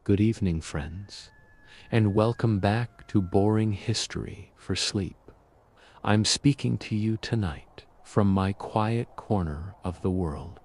Good evening, friends, and welcome back to Boring History for Sleep. I'm speaking to you tonight from my quiet corner of the world,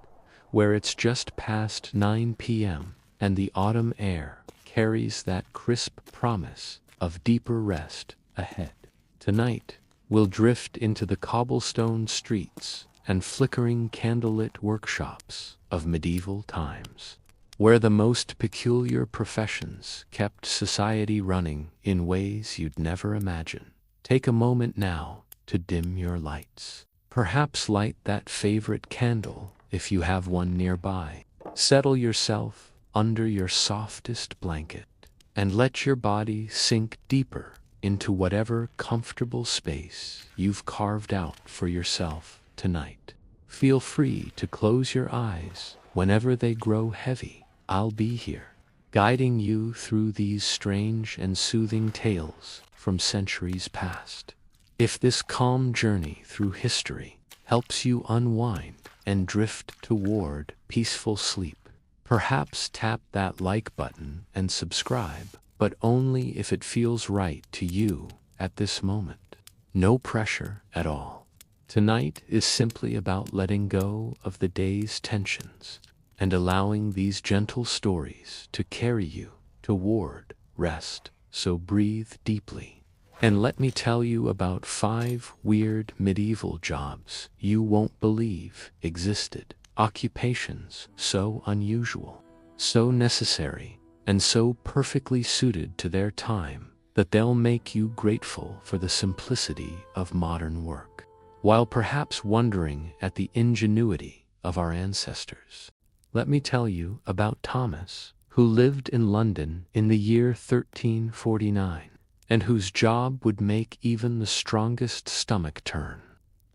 where it's just past 9 p.m. and the autumn air carries that crisp promise of deeper rest ahead. Tonight, we'll drift into the cobblestone streets and flickering candlelit workshops of medieval times, where the most peculiar professions kept society running in ways you'd never imagine. Take a moment now to dim your lights. Perhaps light that favorite candle if you have one nearby. Settle yourself under your softest blanket and let your body sink deeper into whatever comfortable space you've carved out for yourself tonight. Feel free to close your eyes whenever they grow heavy. I'll be here, guiding you through these strange and soothing tales from centuries past. If this calm journey through history helps you unwind and drift toward peaceful sleep, perhaps tap that like button and subscribe, but only if it feels right to you at this moment. No pressure at all. Tonight is simply about letting go of the day's tensions and allowing these gentle stories to carry you toward rest. So breathe deeply. And let me tell you about 5 weird medieval jobs you won't believe existed. Occupations so unusual, so necessary, and so perfectly suited to their time that they'll make you grateful for the simplicity of modern work, while perhaps wondering at the ingenuity of our ancestors. Let me tell you about Thomas, who lived in London in the year 1349, and whose job would make even the strongest stomach turn.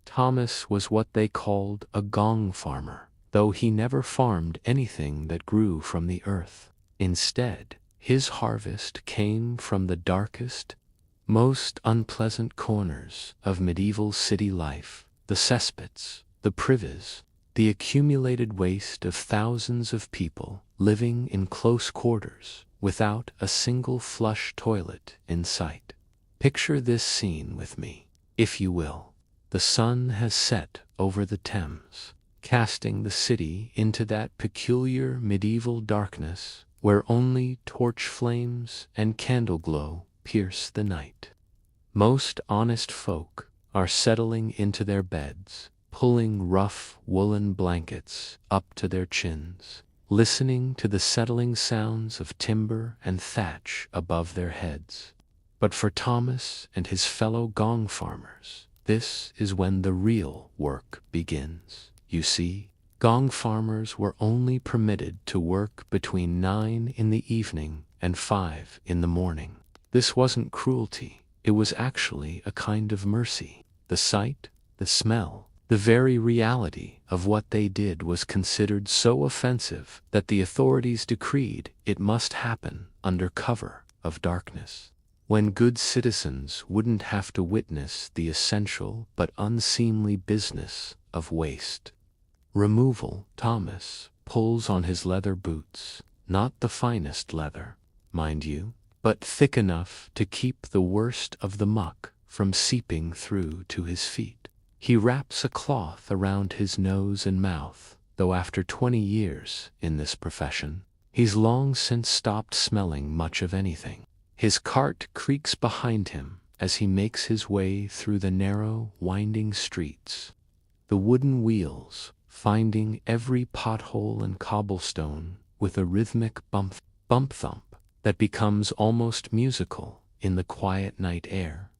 Thomas was what they called a Gong farmer, though he never farmed anything that grew from the earth. Instead, his harvest came from the darkest, most unpleasant corners of medieval city life: the cesspits, the privies, the accumulated waste of thousands of people living in close quarters without a single flush toilet in sight. Picture this scene with me, if you will. The sun has set over the Thames, casting the city into that peculiar medieval darkness where only torch flames and candle glow pierce the night. Most honest folk are settling into their beds, pulling rough woolen blankets up to their chins, listening to the settling sounds of timber and thatch above their heads. But for Thomas and his fellow Gong farmers, this is when the real work begins. You see, Gong farmers were only permitted to work between 9 in the evening and 5 in the morning. This wasn't cruelty, it was actually a kind of mercy. The sight, the smell, the very reality of what they did was considered so offensive that the authorities decreed it must happen under cover of darkness, when good citizens wouldn't have to witness the essential but unseemly business of waste removal. Thomas pulls on his leather boots, not the finest leather, mind you, but thick enough to keep the worst of the muck from seeping through to his feet. He wraps a cloth around his nose and mouth, though after 20 years in this profession, he's long since stopped smelling much of anything. His cart creaks behind him as he makes his way through the narrow, winding streets, the wooden wheels finding every pothole and cobblestone with a rhythmic bump-thump that becomes almost musical in the quiet night air.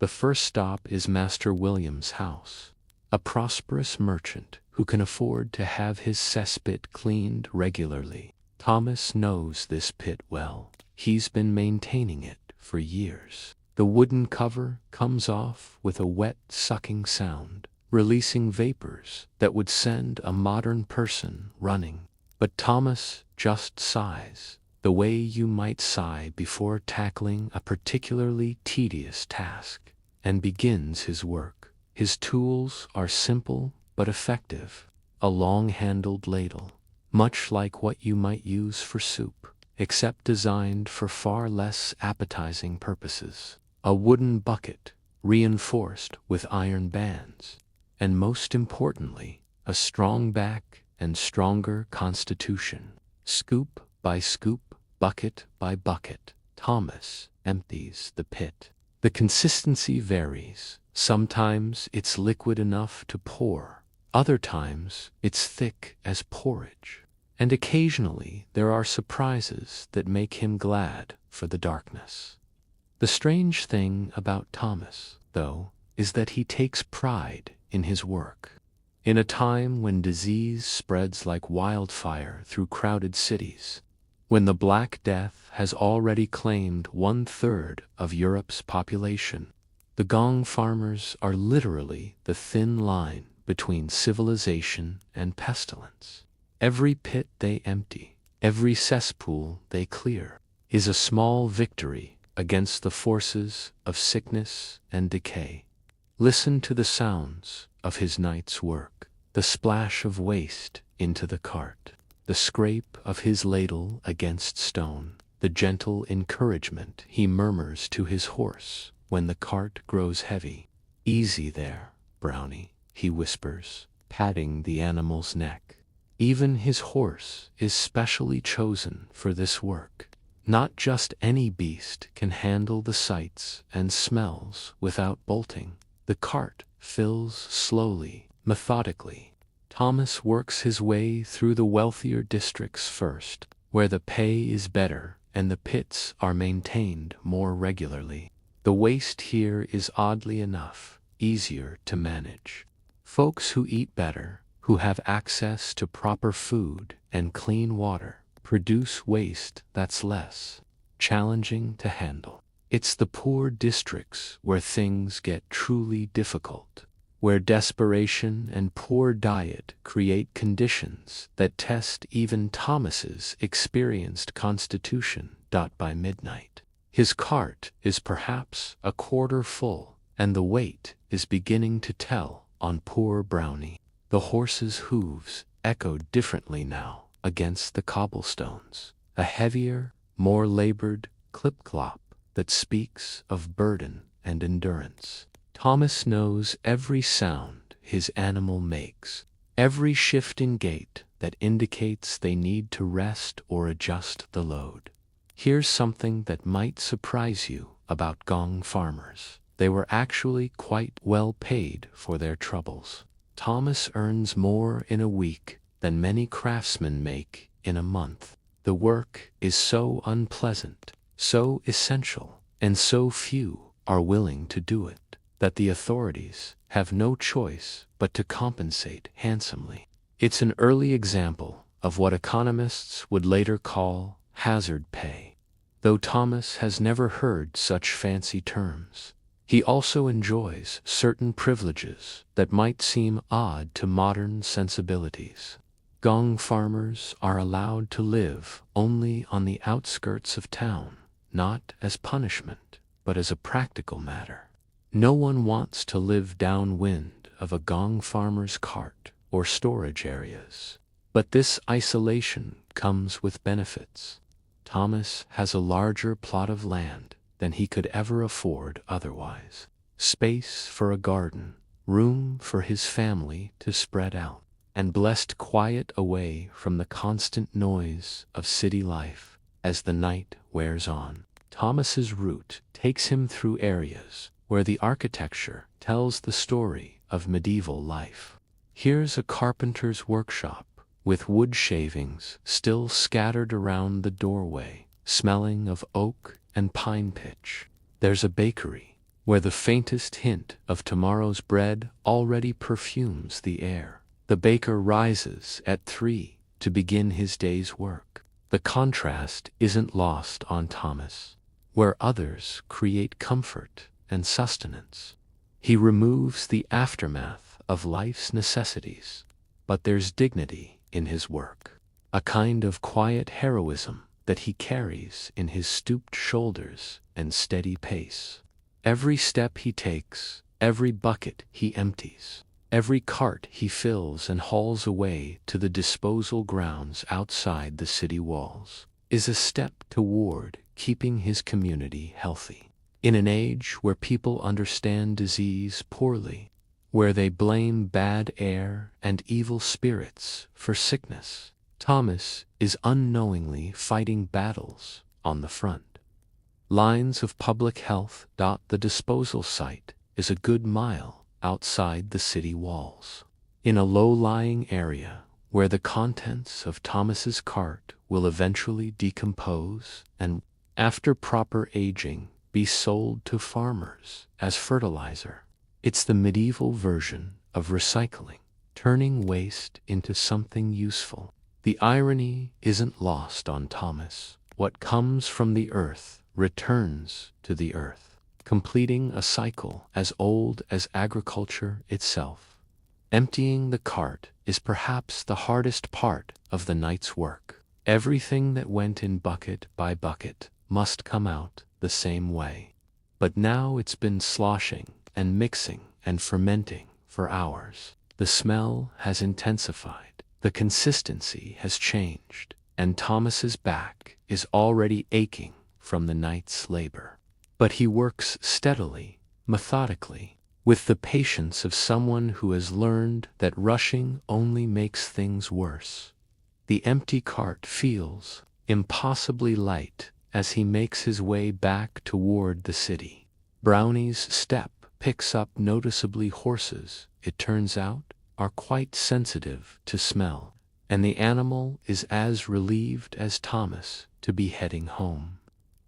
The first stop is Master William's house, a prosperous merchant who can afford to have his cesspit cleaned regularly. Thomas knows this pit well. He's been maintaining it for years. The wooden cover comes off with a wet, sucking sound, releasing vapors that would send a modern person running. But Thomas just sighs, the way you might sigh before tackling a particularly tedious task, and begins his work. His tools are simple but effective: a long-handled ladle, much like what you might use for soup, except designed for far less appetizing purposes. A wooden bucket, reinforced with iron bands, and most importantly, a strong back and stronger constitution. Scoop by scoop, bucket by bucket, Thomas empties the pit. The consistency varies. Sometimes it's liquid enough to pour. Other times it's thick as porridge. And occasionally there are surprises that make him glad for the darkness. The strange thing about Thomas, though, is that he takes pride in his work. In a time when disease spreads like wildfire through crowded cities, when the Black Death has already claimed 1/3 of Europe's population, the Gong farmers are literally the thin line between civilization and pestilence. Every pit they empty, every cesspool they clear, is a small victory against the forces of sickness and decay. Listen to the sounds of his night's work, the splash of waste into the cart, the scrape of his ladle against stone, the gentle encouragement he murmurs to his horse when the cart grows heavy. "Easy there, Brownie," he whispers, patting the animal's neck. Even his horse is specially chosen for this work. Not just any beast can handle the sights and smells without bolting. The cart fills slowly, methodically. Thomas works his way through the wealthier districts first, where the pay is better and the pits are maintained more regularly. The waste here is oddly enough easier to manage. Folks who eat better, who have access to proper food and clean water, produce waste that's less challenging to handle. It's the poor districts where things get truly difficult, where desperation and poor diet create conditions that test even Thomas's experienced constitution. By midnight, his cart is perhaps a quarter full, and the weight is beginning to tell on poor Brownie. The horse's hooves echoed differently now against the cobblestones, a heavier, more labored clip-clop that speaks of burden and endurance. Thomas knows every sound his animal makes, every shift in gait that indicates they need to rest or adjust the load. Here's something that might surprise you about Gong farmers. They were actually quite well paid for their troubles. Thomas earns more in a week than many craftsmen make in a month. The work is so unpleasant, so essential, and so few are willing to do it, that the authorities have no choice but to compensate handsomely. It's an early example of what economists would later call hazard pay. Though Thomas has never heard such fancy terms, he also enjoys certain privileges that might seem odd to modern sensibilities. Gong farmers are allowed to live only on the outskirts of town, not as punishment, but as a practical matter. No one wants to live downwind of a Gong farmer's cart or storage areas. But this isolation comes with benefits. Thomas has a larger plot of land than he could ever afford otherwise. Space for a garden, room for his family to spread out, and blessed quiet away from the constant noise of city life. As the night wears on, Thomas's route takes him through areas where the architecture tells the story of medieval life. Here's a carpenter's workshop, with wood shavings still scattered around the doorway, smelling of oak and pine pitch. There's a bakery, where the faintest hint of tomorrow's bread already perfumes the air. The baker rises at 3 to begin his day's work. The contrast isn't lost on Thomas. Where others create comfort and sustenance, he removes the aftermath of life's necessities. But there's dignity in his work, a kind of quiet heroism that he carries in his stooped shoulders and steady pace. Every step he takes, every bucket he empties, every cart he fills and hauls away to the disposal grounds outside the city walls, is a step toward keeping his community healthy. In an age where people understand disease poorly, where they blame bad air and evil spirits for sickness, Thomas is unknowingly fighting battles on the front lines of public health. The disposal site is a good mile outside the city walls, in a low-lying area where the contents of Thomas's cart will eventually decompose and, after proper aging, be sold to farmers as fertilizer. It's the medieval version of recycling, turning waste into something useful. The irony isn't lost on Thomas. What comes from the earth returns to the earth, completing a cycle as old as agriculture itself. Emptying the cart is perhaps the hardest part of the night's work. Everything that went in bucket by bucket must come out the same way. But now it's been sloshing and mixing and fermenting for hours. The smell has intensified, the consistency has changed, and Thomas's back is already aching from the night's labor. But he works steadily, methodically, with the patience of someone who has learned that rushing only makes things worse. The empty cart feels impossibly light as he makes his way back toward the city. Brownie's step picks up noticeably. Horses, it turns out, are quite sensitive to smell, and the animal is as relieved as Thomas to be heading home.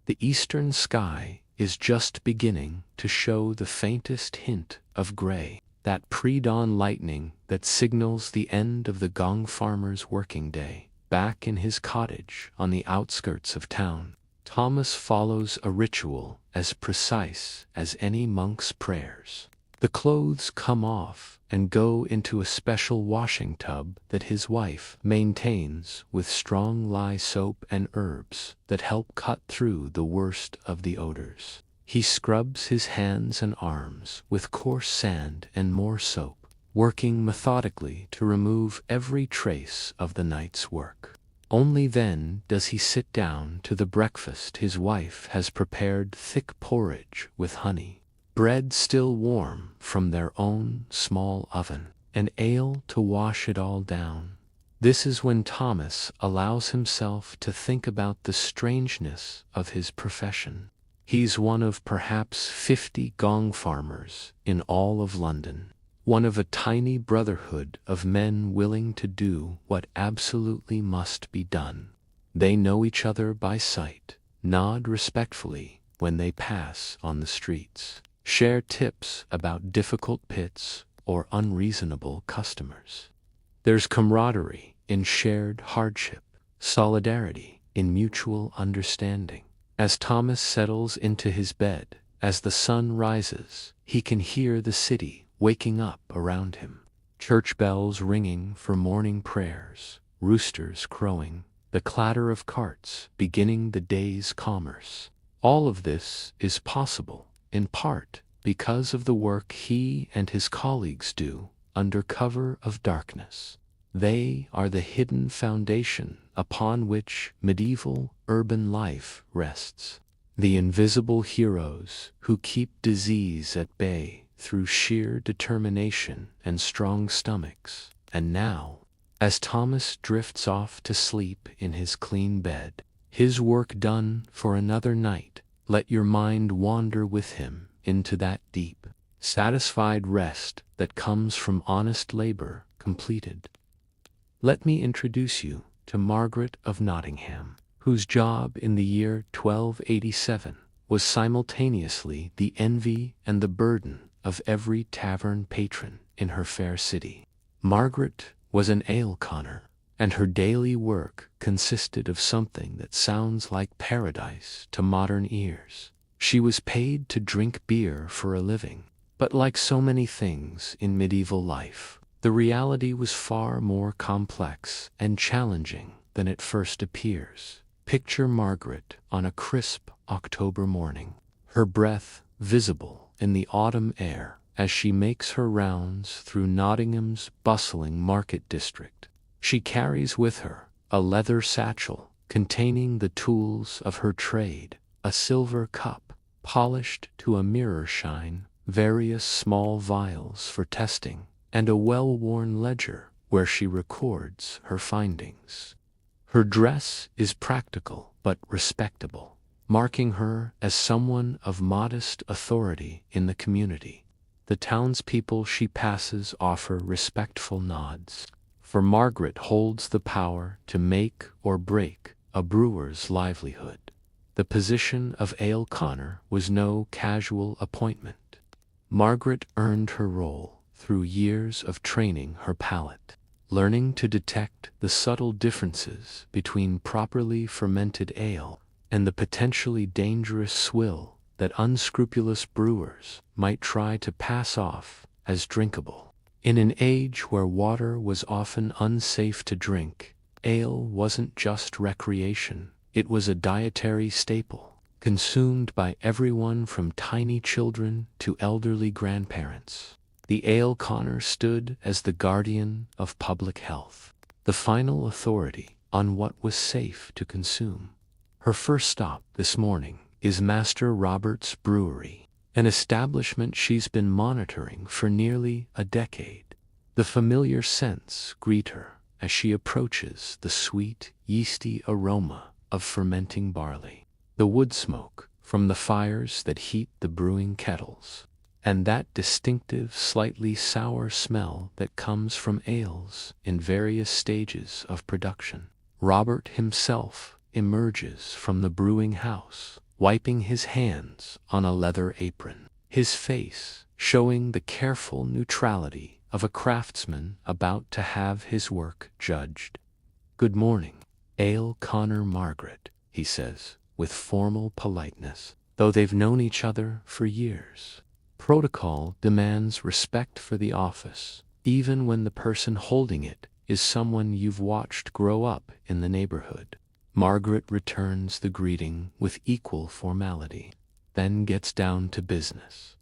The eastern sky is just beginning to show the faintest hint of gray, that pre-dawn lightning that signals the end of the Gong farmer's working day. Back in his cottage on the outskirts of town, Thomas follows a ritual as precise as any monk's prayers. The clothes come off and go into a special washing tub that his wife maintains with strong lye soap and herbs that help cut through the worst of the odors. He scrubs his hands and arms with coarse sand and more soap, working methodically to remove every trace of the night's work. Only then does he sit down to the breakfast his wife has prepared: thick porridge with honey, bread still warm from their own small oven, and ale to wash it all down. This is when Thomas allows himself to think about the strangeness of his profession. He's one of perhaps 50 Gong farmers in all of London, one of a tiny brotherhood of men willing to do what absolutely must be done. They know each other by sight, nod respectfully when they pass on the streets, share tips about difficult pits or unreasonable customers. There's camaraderie in shared hardship, solidarity in mutual understanding. As Thomas settles into his bed, as the sun rises, he can hear the city waking up around him. Church bells ringing for morning prayers, roosters crowing, the clatter of carts beginning the day's commerce. All of this is possible, in part, because of the work he and his colleagues do under cover of darkness. They are the hidden foundation upon which medieval urban life rests. The invisible heroes who keep disease at bay through sheer determination and strong stomachs. And now, as Thomas drifts off to sleep in his clean bed, his work done for another night, let your mind wander with him into that deep, satisfied rest that comes from honest labor completed. Let me introduce you to Margaret of Nottingham, whose job in the year 1287 was simultaneously the envy and the burden of every tavern patron in her fair city. Margaret was an ale conner, and her daily work consisted of something that sounds like paradise to modern ears. She was paid to drink beer for a living, but like so many things in medieval life, the reality was far more complex and challenging than it first appears. Picture Margaret on a crisp October morning, her breath visible in the autumn air as she makes her rounds through Nottingham's bustling market district. She carries with her a leather satchel containing the tools of her trade, a silver cup, polished to a mirror shine, various small vials for testing, and a well-worn ledger where she records her findings. Her dress is practical but respectable, marking her as someone of modest authority in the community. The townspeople she passes offer respectful nods, for Margaret holds the power to make or break a brewer's livelihood. The position of ale conner was no casual appointment. Margaret earned her role through years of training her palate, learning to detect the subtle differences between properly fermented ale and the potentially dangerous swill that unscrupulous brewers might try to pass off as drinkable. In an age where water was often unsafe to drink, ale wasn't just recreation, it was a dietary staple, consumed by everyone from tiny children to elderly grandparents. The ale conner stood as the guardian of public health, the final authority on what was safe to consume. Her first stop this morning is Master Robert's Brewery, an establishment she's been monitoring for nearly a decade. The familiar scents greet her as she approaches the sweet, yeasty aroma of fermenting barley, the wood smoke from the fires that heat the brewing kettles, and that distinctive, slightly sour smell that comes from ales in various stages of production. Robert himself emerges from the brewing house, wiping his hands on a leather apron, his face showing the careful neutrality of a craftsman about to have his work judged. "Good morning, Ale Conner Margaret," he says, with formal politeness, though they've known each other for years. Protocol demands respect for the office, even when the person holding it is someone you've watched grow up in the neighborhood. Margaret returns the greeting with equal formality, then gets down to business.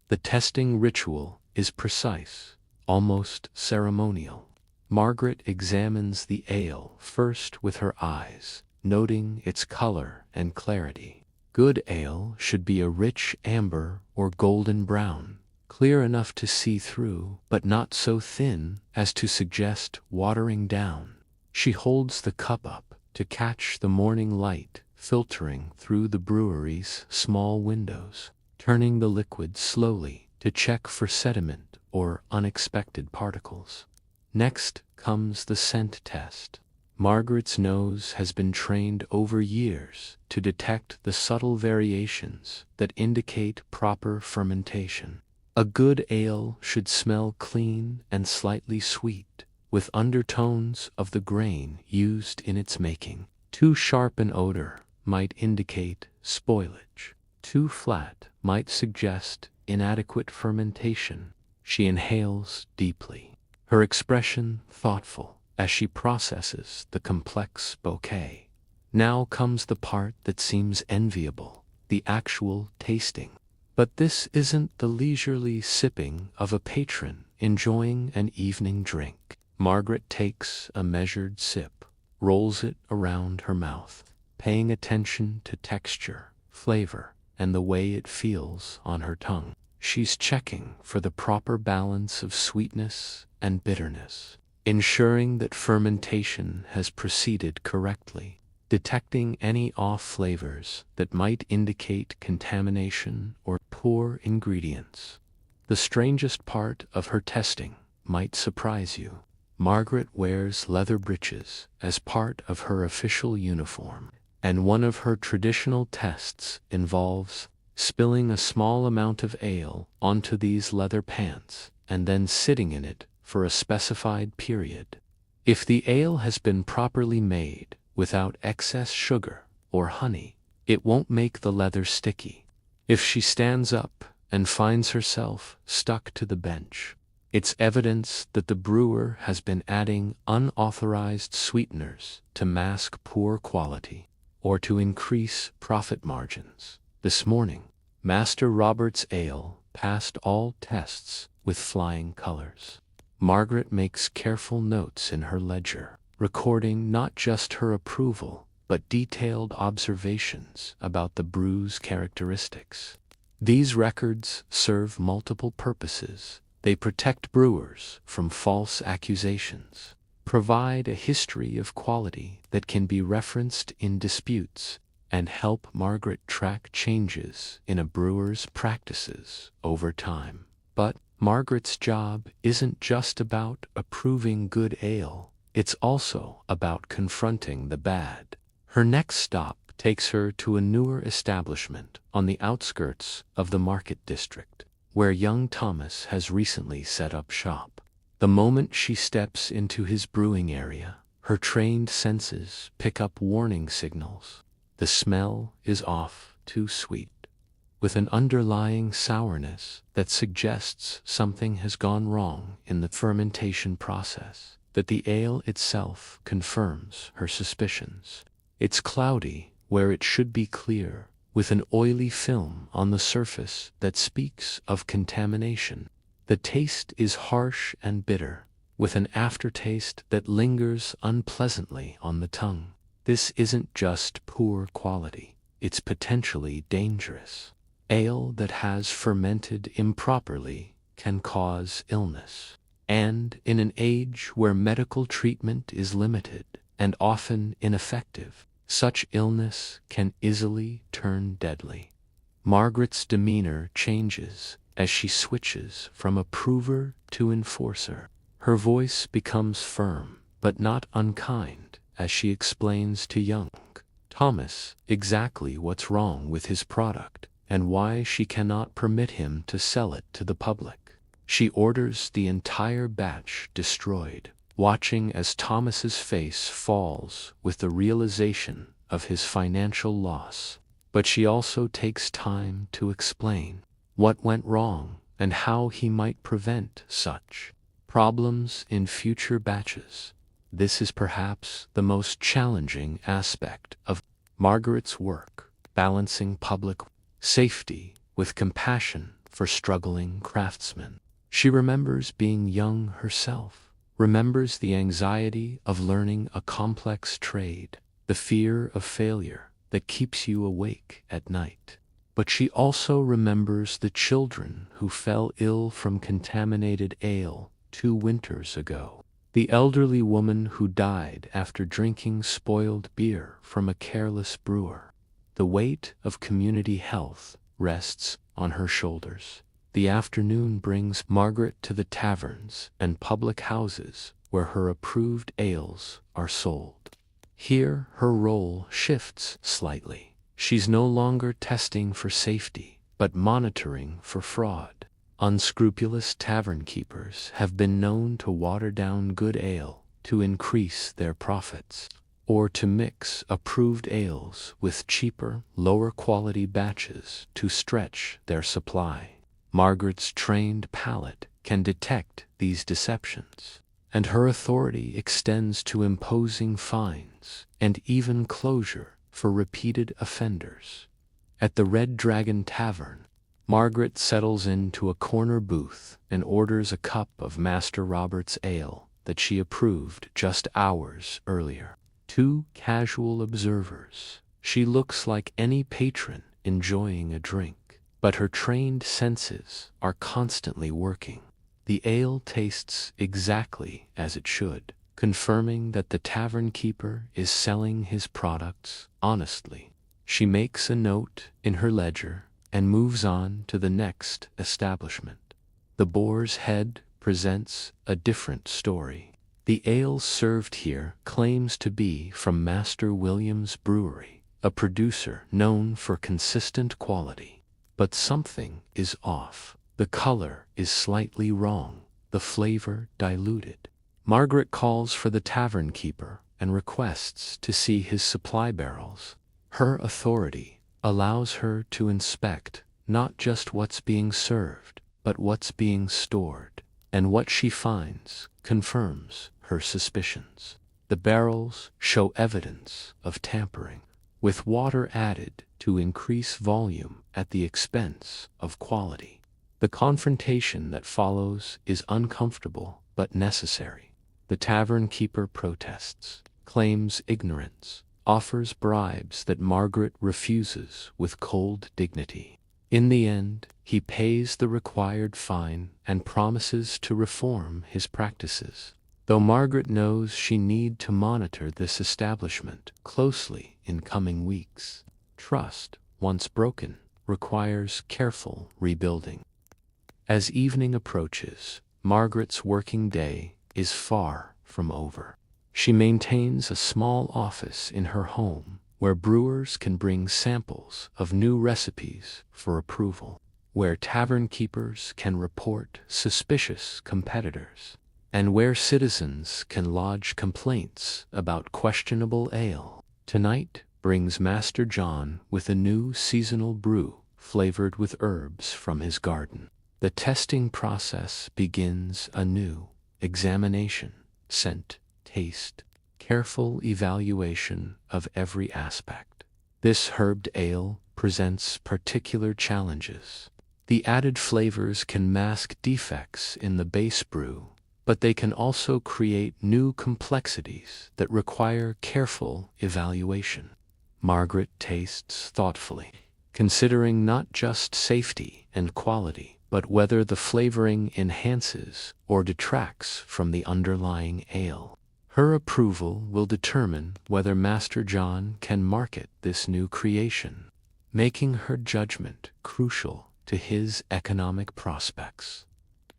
The testing ritual is precise, almost ceremonial. Margaret examines the ale first with her eyes, noting its color and clarity. Good ale should be a rich amber or golden brown, clear enough to see through, but not so thin as to suggest watering down. She holds the cup up to catch the morning light filtering through the brewery's small windows, turning the liquid slowly to check for sediment or unexpected particles. Next comes the scent test. Margaret's nose has been trained over years to detect the subtle variations that indicate proper fermentation. A good ale should smell clean and slightly sweet, with undertones of the grain used in its making. Too sharp an odor might indicate spoilage. Too flat might suggest inadequate fermentation. She inhales deeply, her expression thoughtful as she processes the complex bouquet. Now comes the part that seems enviable, the actual tasting. But this isn't the leisurely sipping of a patron enjoying an evening drink. Margaret takes a measured sip, rolls it around her mouth, paying attention to texture, flavor, and the way it feels on her tongue. She's checking for the proper balance of sweetness and bitterness, ensuring that fermentation has proceeded correctly, detecting any off flavors that might indicate contamination or poor ingredients. The strangest part of her testing might surprise you. Margaret wears leather breeches as part of her official uniform, and one of her traditional tests involves spilling a small amount of ale onto these leather pants and then sitting in it for a specified period. If the ale has been properly made without excess sugar or honey, it won't make the leather sticky. If she stands up and finds herself stuck to the bench, it's evidence that the brewer has been adding unauthorized sweeteners to mask poor quality or to increase profit margins. This morning, Master Robert's ale passed all tests with flying colors. Margaret makes careful notes in her ledger, recording not just her approval, but detailed observations about the brew's characteristics. These records serve multiple purposes. They protect brewers from false accusations, provide a history of quality that can be referenced in disputes, and help Margaret track changes in a brewer's practices over time. But Margaret's job isn't just about approving good ale, it's also about confronting the bad. Her next stop takes her to a newer establishment on the outskirts of the market district, where young Thomas has recently set up shop. The moment she steps into his brewing area, her trained senses pick up warning signals. The smell is off too sweet, with an underlying sourness that suggests something has gone wrong in the fermentation process. That the ale itself confirms her suspicions. It's cloudy where it should be clear, with an oily film on the surface that speaks of contamination. The taste is harsh and bitter, with an aftertaste that lingers unpleasantly on the tongue. This isn't just poor quality, it's potentially dangerous. Ale that has fermented improperly can cause illness. And in an age where medical treatment is limited and often ineffective, such illness can easily turn deadly. Margaret's demeanor changes as she switches from approver to enforcer. Her voice becomes firm, but not unkind, as she explains to young Thomas exactly what's wrong with his product and why she cannot permit him to sell it to the public. She orders the entire batch destroyed, watching as Thomas's face falls with the realization of his financial loss. But she also takes time to explain what went wrong and how he might prevent such problems in future batches. This is perhaps the most challenging aspect of Margaret's work, balancing public safety with compassion for struggling craftsmen. She remembers being young herself, remembers the anxiety of learning a complex trade, the fear of failure that keeps you awake at night. But she also remembers the children who fell ill from contaminated ale 2 winters ago, the elderly woman who died after drinking spoiled beer from a careless brewer. The weight of community health rests on her shoulders. The afternoon brings Margaret to the taverns and public houses where her approved ales are sold. Here her role shifts slightly. She's no longer testing for safety, but monitoring for fraud. Unscrupulous tavern keepers have been known to water down good ale to increase their profits, or to mix approved ales with cheaper, lower-quality batches to stretch their supply. Margaret's trained palate can detect these deceptions, and her authority extends to imposing fines and even closure for repeated offenders. At the Red Dragon Tavern, Margaret settles into a corner booth and orders a cup of Master Robert's ale that she approved just hours earlier. 2 casual observers. She looks like any patron enjoying a drink, but her trained senses are constantly working. The ale tastes exactly as it should, confirming that the tavern keeper is selling his products honestly. She makes a note in her ledger and moves on to the next establishment. The Boar's Head presents a different story. The ale served here claims to be from Master William's Brewery, a producer known for consistent quality. But something is off. The color is slightly wrong, the flavor diluted. Margaret calls for the tavern keeper and requests to see his supply barrels. Her authority allows her to inspect not just what's being served, but what's being stored. And what she finds confirms her suspicions. The barrels show evidence of tampering, with water added to increase volume at the expense of quality. The confrontation that follows is uncomfortable but necessary. The tavern keeper protests, claims ignorance, offers bribes that Margaret refuses with cold dignity. In the end, he pays the required fine and promises to reform his practices. Though Margaret knows she need to monitor this establishment closely in coming weeks, trust, once broken, requires careful rebuilding. As evening approaches, Margaret's working day is far from over. She maintains a small office in her home where brewers can bring samples of new recipes for approval, where tavern keepers can report suspicious competitors, and where citizens can lodge complaints about questionable ale. Tonight brings Master John with a new seasonal brew flavored with herbs from his garden. The testing process begins anew: examination, scent, taste, careful evaluation of every aspect. This herbed ale presents particular challenges. The added flavors can mask defects in the base brew, but they can also create new complexities that require careful evaluation. Margaret tastes thoughtfully, considering not just safety and quality, but whether the flavoring enhances or detracts from the underlying ale. Her approval will determine whether Master John can market this new creation, making her judgment crucial to his economic prospects.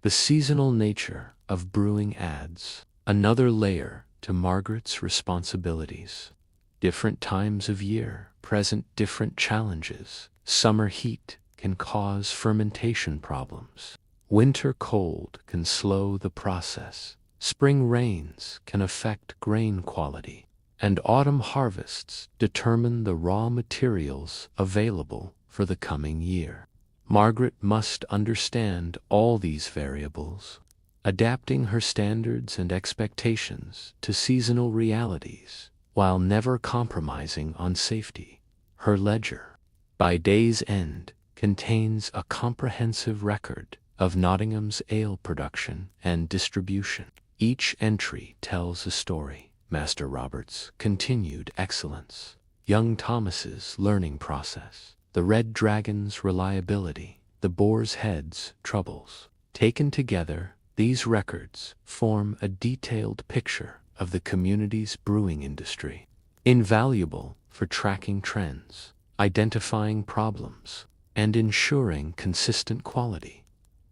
The seasonal nature of brewing adds another layer to Margaret's responsibilities. Different times of year present different challenges. Summer heat can cause fermentation problems. Winter cold can slow the process. Spring rains can affect grain quality, and autumn harvests determine the raw materials available for the coming year. Margaret must understand all these variables, adapting her standards and expectations to seasonal realities while never compromising on safety. Her ledger, by day's end, contains a comprehensive record of Nottingham's ale production and distribution. Each entry tells a story: Master Robert's continued excellence, young Thomas's learning process, the Red Dragon's reliability, the Boar's Head's troubles. Taken together, these records form a detailed picture of the community's brewing industry, invaluable for tracking trends, identifying problems, and ensuring consistent quality.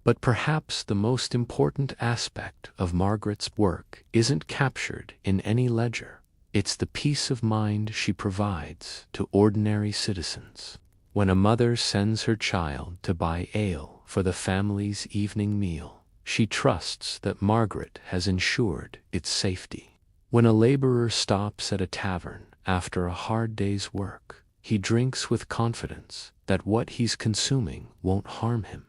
But perhaps the most important aspect of Margaret's work isn't captured in any ledger. It's the peace of mind she provides to ordinary citizens. When a mother sends her child to buy ale for the family's evening meal, she trusts that Margaret has ensured its safety. When a laborer stops at a tavern after a hard day's work, he drinks with confidence that what he's consuming won't harm him.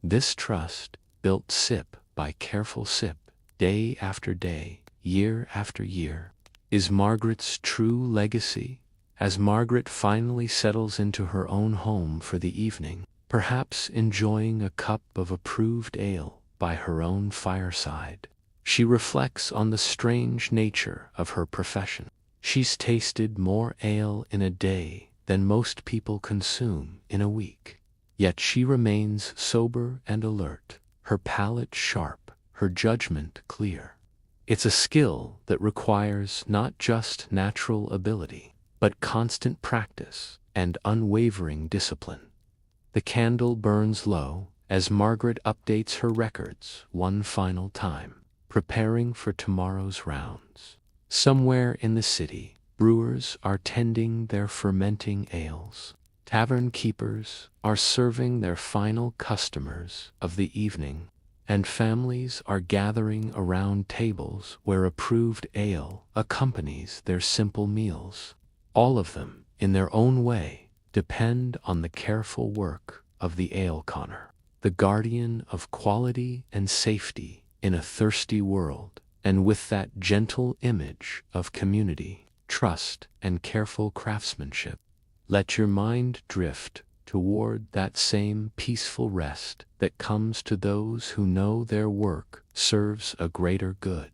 This trust, built sip by careful sip, day after day, year after year, is Margaret's true legacy. As Margaret finally settles into her own home for the evening, perhaps enjoying a cup of approved ale by her own fireside, she reflects on the strange nature of her profession. She's tasted more ale in a day than most people consume in a week. Yet she remains sober and alert, her palate sharp, her judgment clear. It's a skill that requires not just natural ability, but constant practice and unwavering discipline. The candle burns low as Margaret updates her records one final time, preparing for tomorrow's rounds. Somewhere in the city, brewers are tending their fermenting ales. Tavern keepers are serving their final customers of the evening, and families are gathering around tables where approved ale accompanies their simple meals. All of them, in their own way, depend on the careful work of the ale conner, the guardian of quality and safety in a thirsty world, and with that gentle image of community, trust, and careful craftsmanship. Let your mind drift toward that same peaceful rest that comes to those who know their work serves a greater good.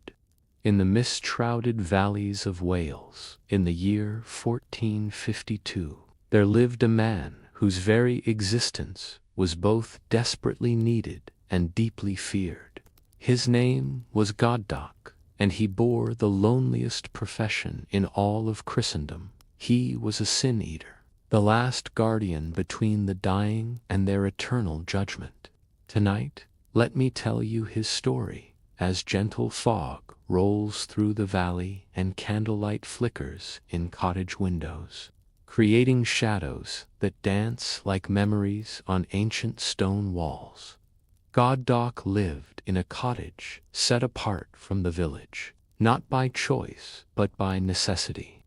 In the mist-shrouded valleys of Wales, in the year 1452, there lived a man whose very existence was both desperately needed and deeply feared. His name was Goddoc, and he bore the loneliest profession in all of Christendom. He was a sin-eater, the last guardian between the dying and their eternal judgment. Tonight, let me tell you his story, as gentle fog rolls through the valley and candlelight flickers in cottage windows, creating shadows that dance like memories on ancient stone walls. Goddoc lived in a cottage set apart from the village, not by choice but by necessity.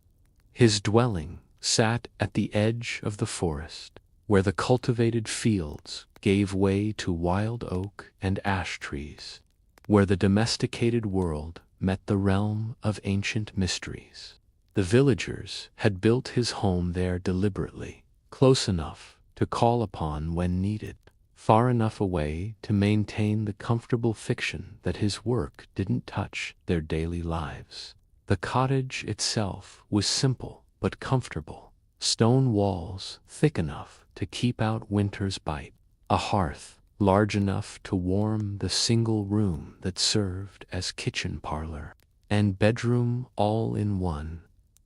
His dwelling sat at the edge of the forest, where the cultivated fields gave way to wild oak and ash trees, where the domesticated world met the realm of ancient mysteries. The villagers had built his home there deliberately, close enough to call upon when needed, far enough away to maintain the comfortable fiction that his work didn't touch their daily lives. The cottage itself was simple but comfortable, stone walls thick enough to keep out winter's bite, a hearth large enough to warm the single room that served as kitchen parlor and bedroom all in one.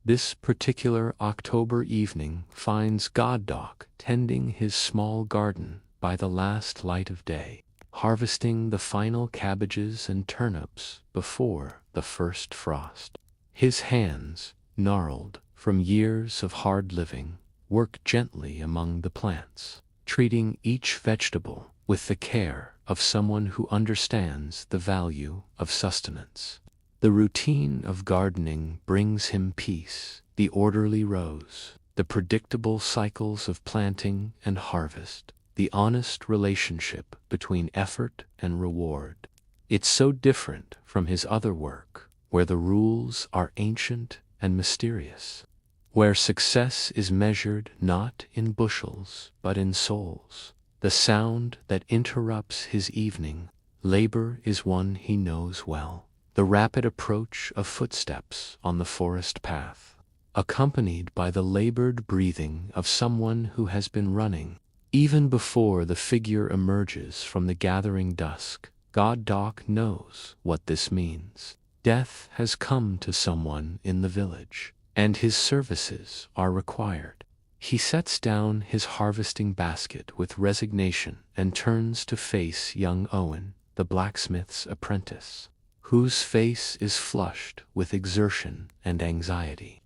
This particular October evening finds Goddoc tending his small garden by the last light of day, harvesting the final cabbages and turnips before the first frost. His hands, gnarled from years of hard living, work gently among the plants, treating each vegetable with the care of someone who understands the value of sustenance. The routine of gardening brings him peace, the orderly rows, the predictable cycles of planting and harvest, the honest relationship between effort and reward. It's so different from his other work, where the rules are ancient and mysterious, where success is measured not in bushels but in souls. The sound that interrupts his evening labor is one he knows well, the rapid approach of footsteps on the forest path, accompanied by the labored breathing of someone who has been running. Even before the figure emerges from the gathering dusk, Goddoc knows what this means. Death has come to someone in the village, and his services are required. He sets down his harvesting basket with resignation and turns to face young Owen, the blacksmith's apprentice, whose face is flushed with exertion and anxiety.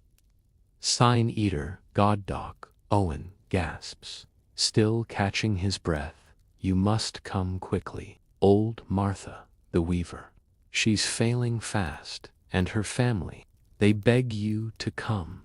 Sign-eater Goddoc, Owen gasps, still catching his breath. You must come quickly. Old Martha, the weaver. She's failing fast, and her family. They beg you to come.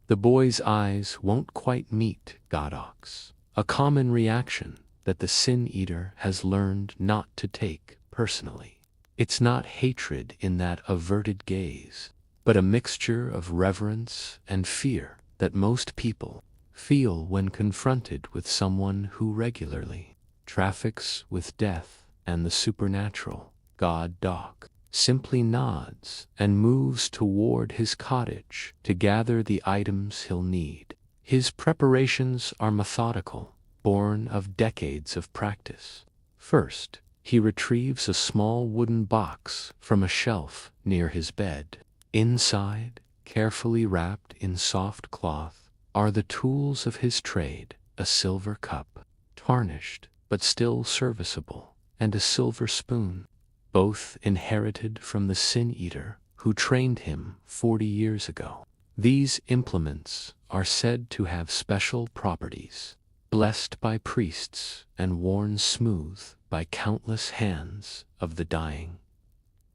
The boy's eyes won't quite meet Goddoc's, a common reaction that the sin-eater has learned not to take personally. It's not hatred in that averted gaze, but a mixture of reverence and fear that most people feel when confronted with someone who regularly traffics with death and the supernatural. Goddoc simply nods and moves toward his cottage to gather the items he'll need. His preparations are methodical, born of decades of practice. First, he retrieves a small wooden box from a shelf near his bed. Inside, carefully wrapped in soft cloth, are the tools of his trade: a silver cup, tarnished but still serviceable, and a silver spoon, both inherited from the sin-eater who trained him 40 years ago. These implements are said to have special properties, blessed by priests and worn smooth by countless hands of the dying.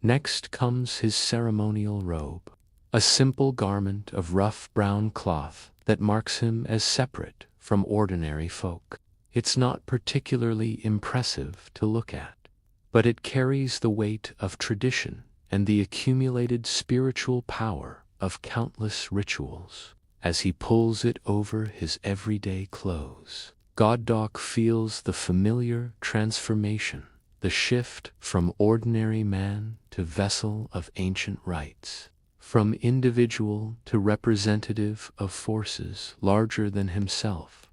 Next comes his ceremonial robe, a simple garment of rough brown cloth that marks him as separate from ordinary folk. It's not particularly impressive to look at, but it carries the weight of tradition and the accumulated spiritual power of countless rituals. As he pulls it over his everyday clothes, Goddoc feels the familiar transformation the shift from ordinary man to vessel of ancient rites, from individual to representative of forces larger than himself.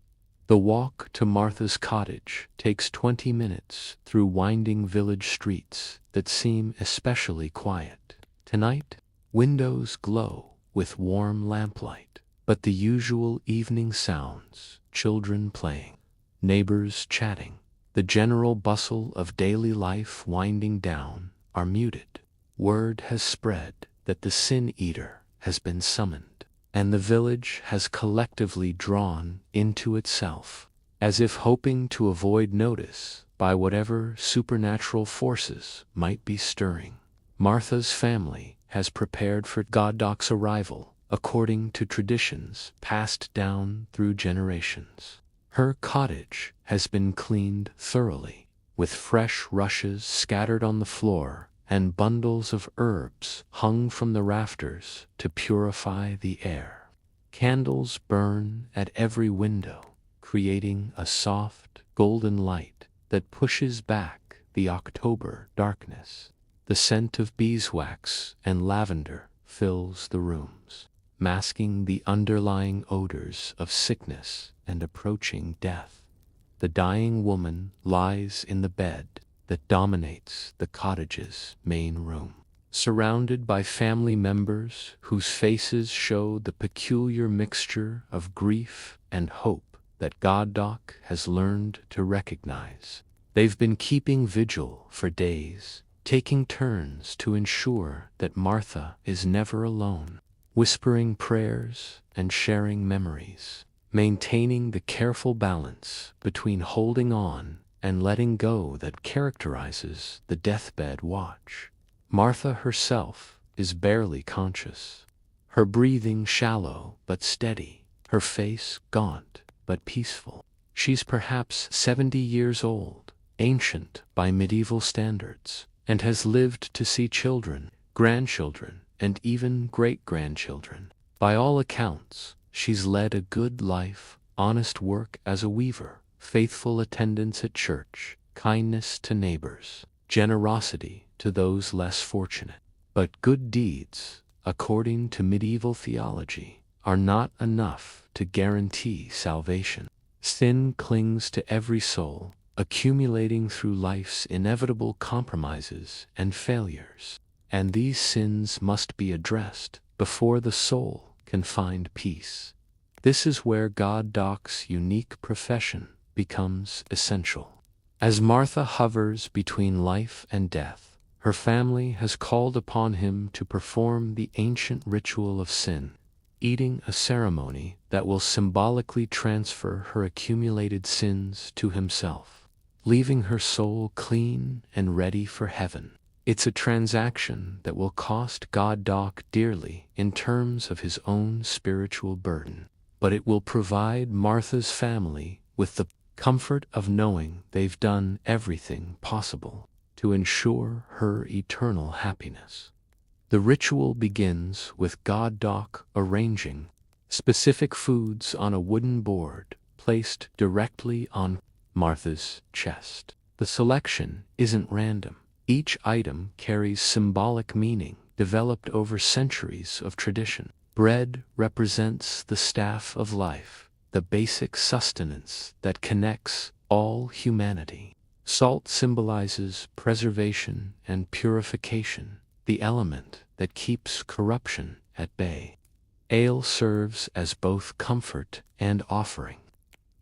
The walk to Martha's cottage takes 20 minutes through winding village streets that seem especially quiet. Tonight, windows glow with warm lamplight, but the usual evening sounds, children playing, neighbors chatting, the general bustle of daily life winding down, are muted. Word has spread that the Sin Eater has been summoned, and the village has collectively drawn into itself, as if hoping to avoid notice by whatever supernatural forces might be stirring. Martha's family has prepared for Goddoc's arrival according to traditions passed down through generations. Her cottage has been cleaned thoroughly, with fresh rushes scattered on the floor and bundles of herbs hung from the rafters to purify the air. Candles burn at every window, creating a soft, golden light that pushes back the October darkness. The scent of beeswax and lavender fills the rooms, masking the underlying odors of sickness and approaching death. The dying woman lies in the bed that dominates the cottage's main room, surrounded by family members whose faces show the peculiar mixture of grief and hope that Goddoc has learned to recognize. They've been keeping vigil for days, taking turns to ensure that Martha is never alone, whispering prayers and sharing memories, maintaining the careful balance between holding on and letting go that characterizes the deathbed watch. Martha herself is barely conscious, her breathing shallow but steady, her face gaunt but peaceful. She's perhaps 70 years old, ancient by medieval standards, and has lived to see children, grandchildren, and even great-grandchildren. By all accounts, she's led a good life, honest work as a weaver, faithful attendance at church, kindness to neighbors, generosity to those less fortunate. But good deeds, according to medieval theology, are not enough to guarantee salvation. Sin clings to every soul, accumulating through life's inevitable compromises and failures, and these sins must be addressed before the soul can find peace. This is where Goddoc's unique profession becomes essential. As Martha hovers between life and death, her family has called upon him to perform the ancient ritual of sin, eating a ceremony that will symbolically transfer her accumulated sins to himself, leaving her soul clean and ready for heaven. It's a transaction that will cost Goddoc dearly in terms of his own spiritual burden, but it will provide Martha's family with the comfort of knowing they've done everything possible to ensure her eternal happiness. The ritual begins with Goddoc arranging specific foods on a wooden board placed directly on Martha's chest. The selection isn't random. Each item carries symbolic meaning developed over centuries of tradition. Bread represents the staff of life, the basic sustenance that connects all humanity. Salt symbolizes preservation and purification, the element that keeps corruption at bay. Ale serves as both comfort and offering,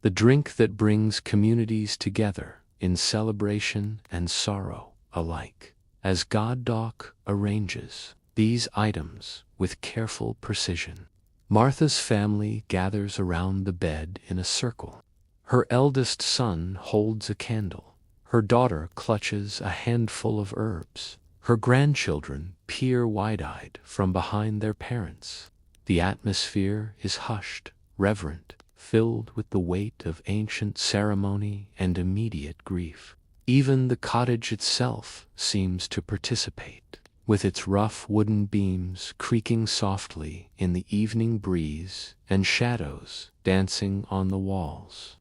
the drink that brings communities together in celebration and sorrow alike. As Goddoc arranges these items with careful precision, Martha's family gathers around the bed in a circle. Her eldest son holds a candle. Her daughter clutches a handful of herbs. Her grandchildren peer wide-eyed from behind their parents. The atmosphere is hushed, reverent, filled with the weight of ancient ceremony and immediate grief. Even the cottage itself seems to participate, with its rough wooden beams creaking softly in the evening breeze and shadows dancing on the walls.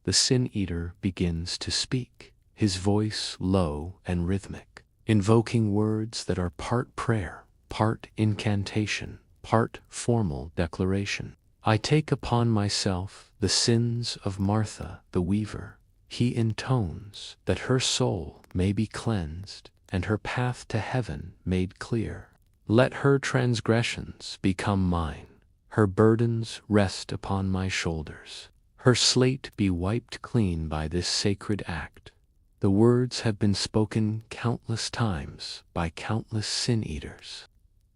The Sin Eater begins to speak, his voice low and rhythmic, invoking words that are part prayer, part incantation, part formal declaration. I take upon myself the sins of Martha the weaver. He intones that her soul may be cleansed and her path to heaven made clear. Let her transgressions become mine, her burdens rest upon my shoulders, her slate be wiped clean by this sacred act. The words have been spoken countless times by countless sin-eaters,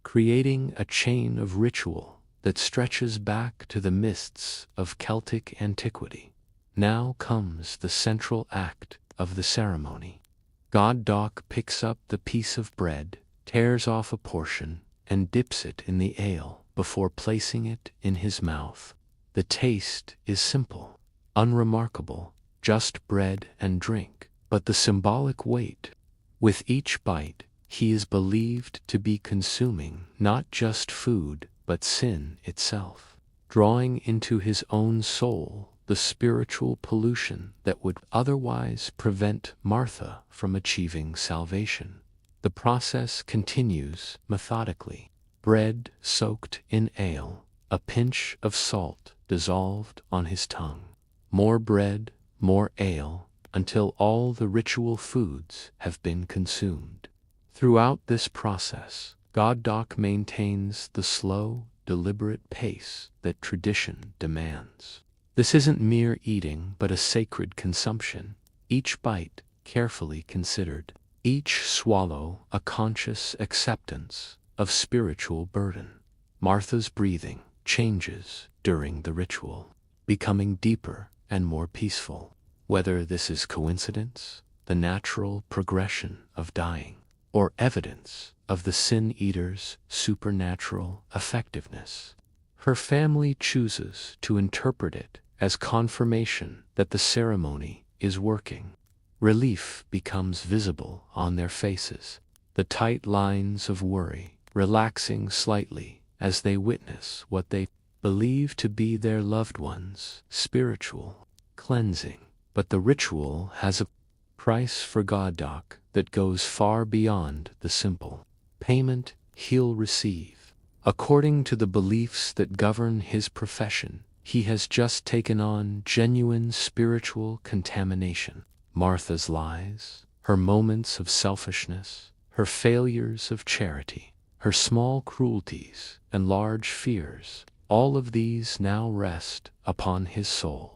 creating a chain of ritual that stretches back to the mists of Celtic antiquity. Now comes the central act of the ceremony. God Doc picks up the piece of bread, tears off a portion, and dips it in the ale before placing it in his mouth. The taste is simple, unremarkable, just bread and drink, but the symbolic weight. With each bite, he is believed to be consuming not just food, but sin itself, drawing into his own soul the spiritual pollution that would otherwise prevent Martha from achieving salvation. The process continues methodically. Bread soaked in ale, a pinch of salt dissolved on his tongue. More bread, more ale, until all the ritual foods have been consumed. Throughout this process, God Doc maintains the slow, deliberate pace that tradition demands. This isn't mere eating, but a sacred consumption, each bite carefully considered, each swallow a conscious acceptance of spiritual burden. Martha's breathing changes during the ritual, becoming deeper and more peaceful. Whether this is coincidence, the natural progression of dying, or evidence of the sin-eater's supernatural effectiveness, her family chooses to interpret it as confirmation that the ceremony is working. Relief becomes visible on their faces, the tight lines of worry relaxing slightly as they witness what they believe to be their loved one's spiritual cleansing. But the ritual has a price for God Doc that goes far beyond the simple payment he'll receive. According to the beliefs that govern his profession, he has just taken on genuine spiritual contamination. Martha's lies, her moments of selfishness, her failures of charity, her small cruelties and large fears, all of these now rest upon his soul.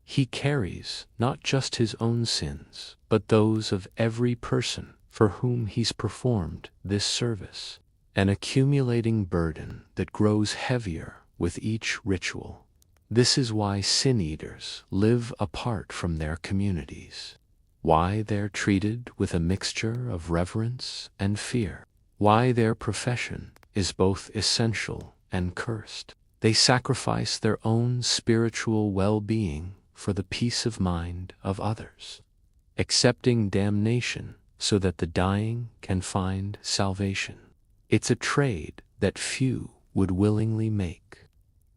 He carries not just his own sins, but those of every person for whom he's performed this service, an accumulating burden that grows heavier with each ritual. This is why sin-eaters live apart from their communities, why they're treated with a mixture of reverence and fear, why their profession is both essential and cursed. They sacrifice their own spiritual well-being for the peace of mind of others, accepting damnation so that the dying can find salvation. It's a trade that few would willingly make,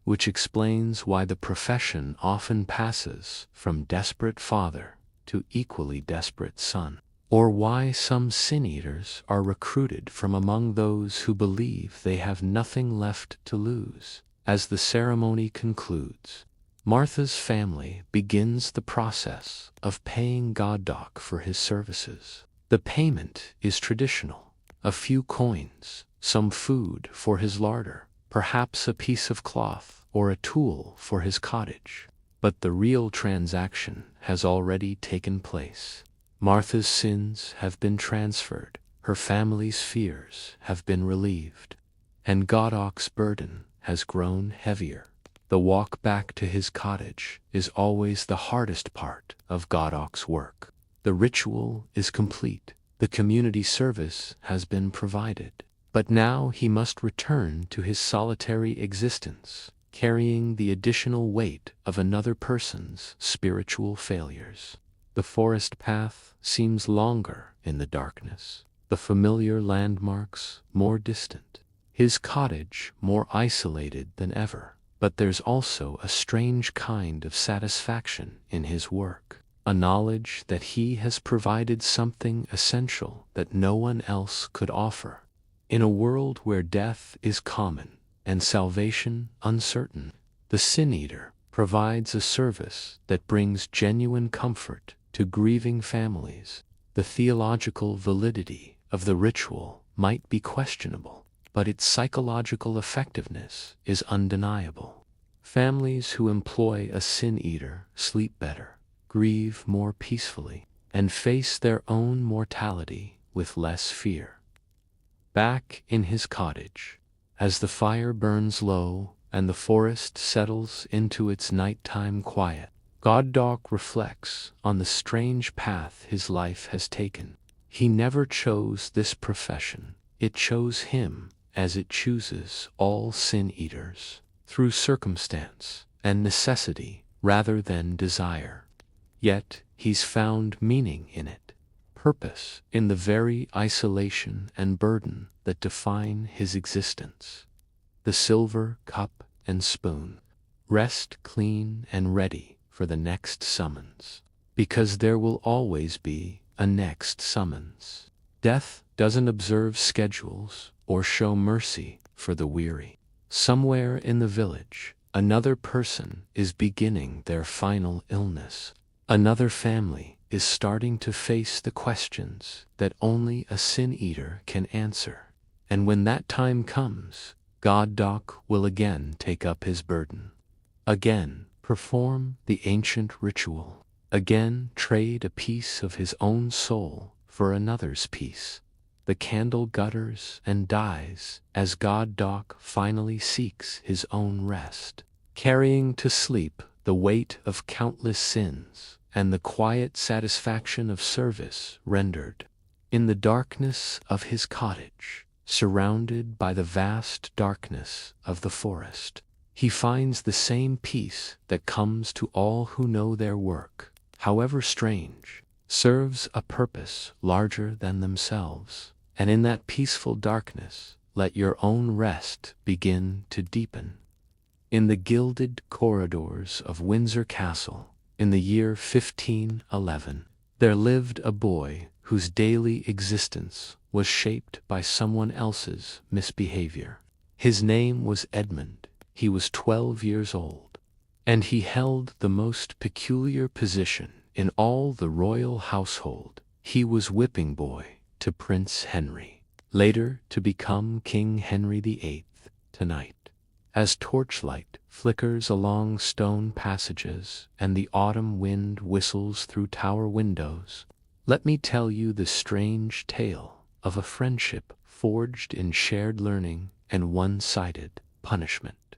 which explains why the profession often passes from desperate father to equally desperate son, or why some sin-eaters are recruited from among those who believe they have nothing left to lose. As the ceremony concludes, Martha's family begins the process of paying God Doc for his services. The payment is traditional: a few coins, some food for his larder, perhaps a piece of cloth or a tool for his cottage. But the real transaction has already taken place. Martha's sins have been transferred, her family's fears have been relieved, and God Doc's burden has grown heavier. The walk back to his cottage is always the hardest part of God Doc's work. The ritual is complete, the community service has been provided, but now he must return to his solitary existence, carrying the additional weight of another person's spiritual failures. The forest path seems longer in the darkness, the familiar landmarks more distant, his cottage more isolated than ever. But there's also a strange kind of satisfaction in his work. a knowledge that he has provided something essential that no one else could offer. In a world where death is common and salvation uncertain, the Sin-Eater provides a service that brings genuine comfort to grieving families. The theological validity of the ritual might be questionable, but its psychological effectiveness is undeniable. Families who employ a Sin-Eater sleep better, grieve more peacefully, and face their own mortality with less fear. Back in his cottage, as the fire burns low and the forest settles into its nighttime quiet, Goddok reflects on the strange path his life has taken. He never chose this profession. It chose him, as it chooses all Sin-Eaters, through circumstance and necessity rather than desire. Yet he's found meaning in it, purpose in the very isolation and burden that define his existence. The silver cup and spoon rest clean and ready for the next summons, because there will always be a next summons. Death doesn't observe schedules or show mercy for the weary. Somewhere in the village, another person is beginning their final illness. Another family is starting to face the questions that only a Sin-Eater can answer. And when that time comes, Goddok will again take up his burden. Again perform the ancient ritual. Again trade a piece of his own soul for another's piece. The candle gutters and dies as Goddok finally seeks his own rest, carrying to sleep the weight of countless sins and the quiet satisfaction of service rendered. In the darkness of his cottage, surrounded by the vast darkness of the forest, he finds the same peace that comes to all who know their work, however strange, serves a purpose larger than themselves. And in that peaceful darkness, let your own rest begin to deepen. In the gilded corridors of Windsor Castle, in the year 1511, there lived a boy whose daily existence was shaped by someone else's misbehavior. His name was Edmund. He was 12 years old, and he held the most peculiar position in all the royal household. He was whipping boy to Prince Henry, later to become King Henry VIII. Tonight, as torchlight flickers along stone passages and the autumn wind whistles through tower windows, let me tell you the strange tale of a friendship forged in shared learning and one-sided punishment.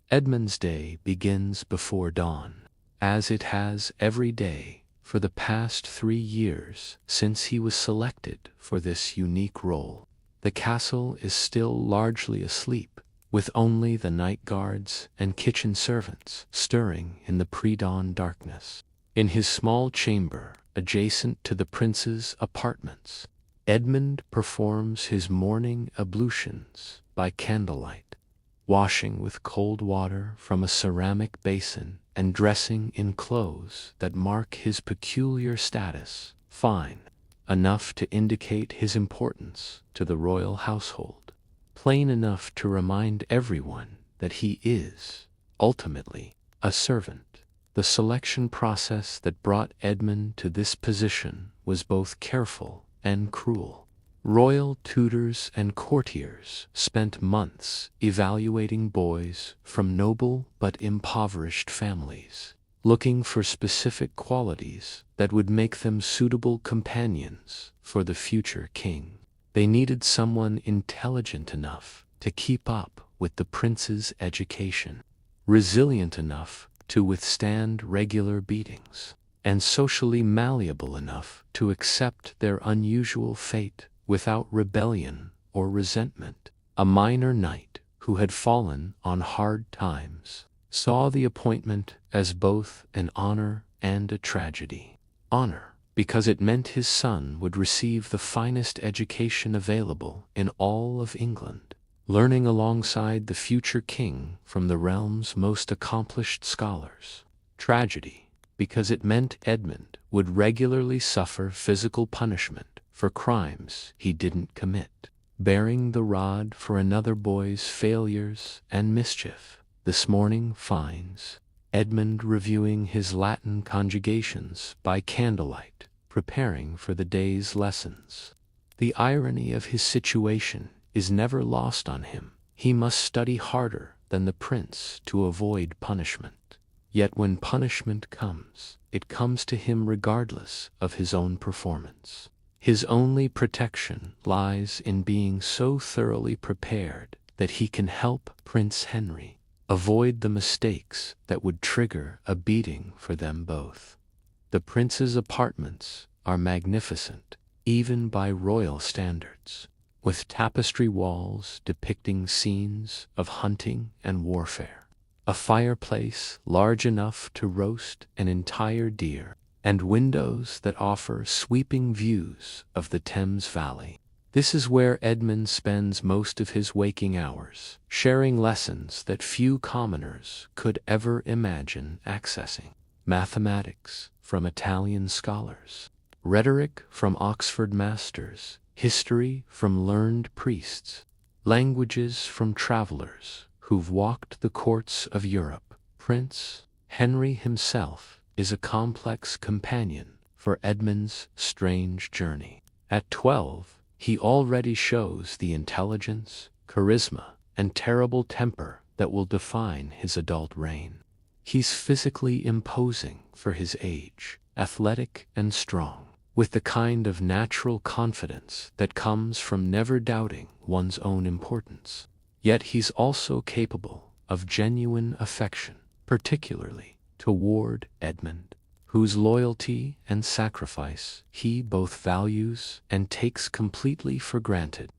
Edmund's day begins before dawn, as it has every day for the past 3 years since he was selected for this unique role. The castle is still largely asleep, with only the night guards and kitchen servants stirring in the pre-dawn darkness. In his small chamber, adjacent to the prince's apartments, Edmund performs his morning ablutions by candlelight, washing with cold water from a ceramic basin and dressing in clothes that mark his peculiar status, fine enough to indicate his importance to the royal household, plain enough to remind everyone that he is, ultimately, a servant. The selection process that brought Edmund to this position was both careful and cruel. Royal tutors and courtiers spent months evaluating boys from noble but impoverished families, looking for specific qualities that would make them suitable companions for the future king. They needed someone intelligent enough to keep up with the prince's education, resilient enough to withstand regular beatings, and socially malleable enough to accept their unusual fate without rebellion or resentment. A minor knight who had fallen on hard times saw the appointment as both an honor and a tragedy. Honor, because it meant his son would receive the finest education available in all of England, learning alongside the future king from the realm's most accomplished scholars. Tragedy, because it meant Edmund would regularly suffer physical punishment for crimes he didn't commit, bearing the rod for another boy's failures and mischief. This morning finds Edmund reviewing his Latin conjugations by candlelight, preparing for the day's lessons. The irony of his situation is never lost on him. He must study harder than the prince to avoid punishment. Yet when punishment comes, it comes to him regardless of his own performance. His only protection lies in being so thoroughly prepared that he can help Prince Henry avoid the mistakes that would trigger a beating for them both. The prince's apartments are magnificent, even by royal standards, with tapestry walls depicting scenes of hunting and warfare, a fireplace large enough to roast an entire deer, and windows that offer sweeping views of the Thames Valley. This is where Edmund spends most of his waking hours, sharing lessons that few commoners could ever imagine accessing. Mathematics from Italian scholars, rhetoric from Oxford masters, history from learned priests, languages from travelers who've walked the courts of Europe. Prince Henry himself is a complex companion for Edmund's strange journey. At 12, he already shows the intelligence, charisma, and terrible temper that will define his adult reign. He's physically imposing for his age, athletic and strong, with the kind of natural confidence that comes from never doubting one's own importance. Yet he's also capable of genuine affection, particularly toward Edmund, whose loyalty and sacrifice he both values and takes completely for granted.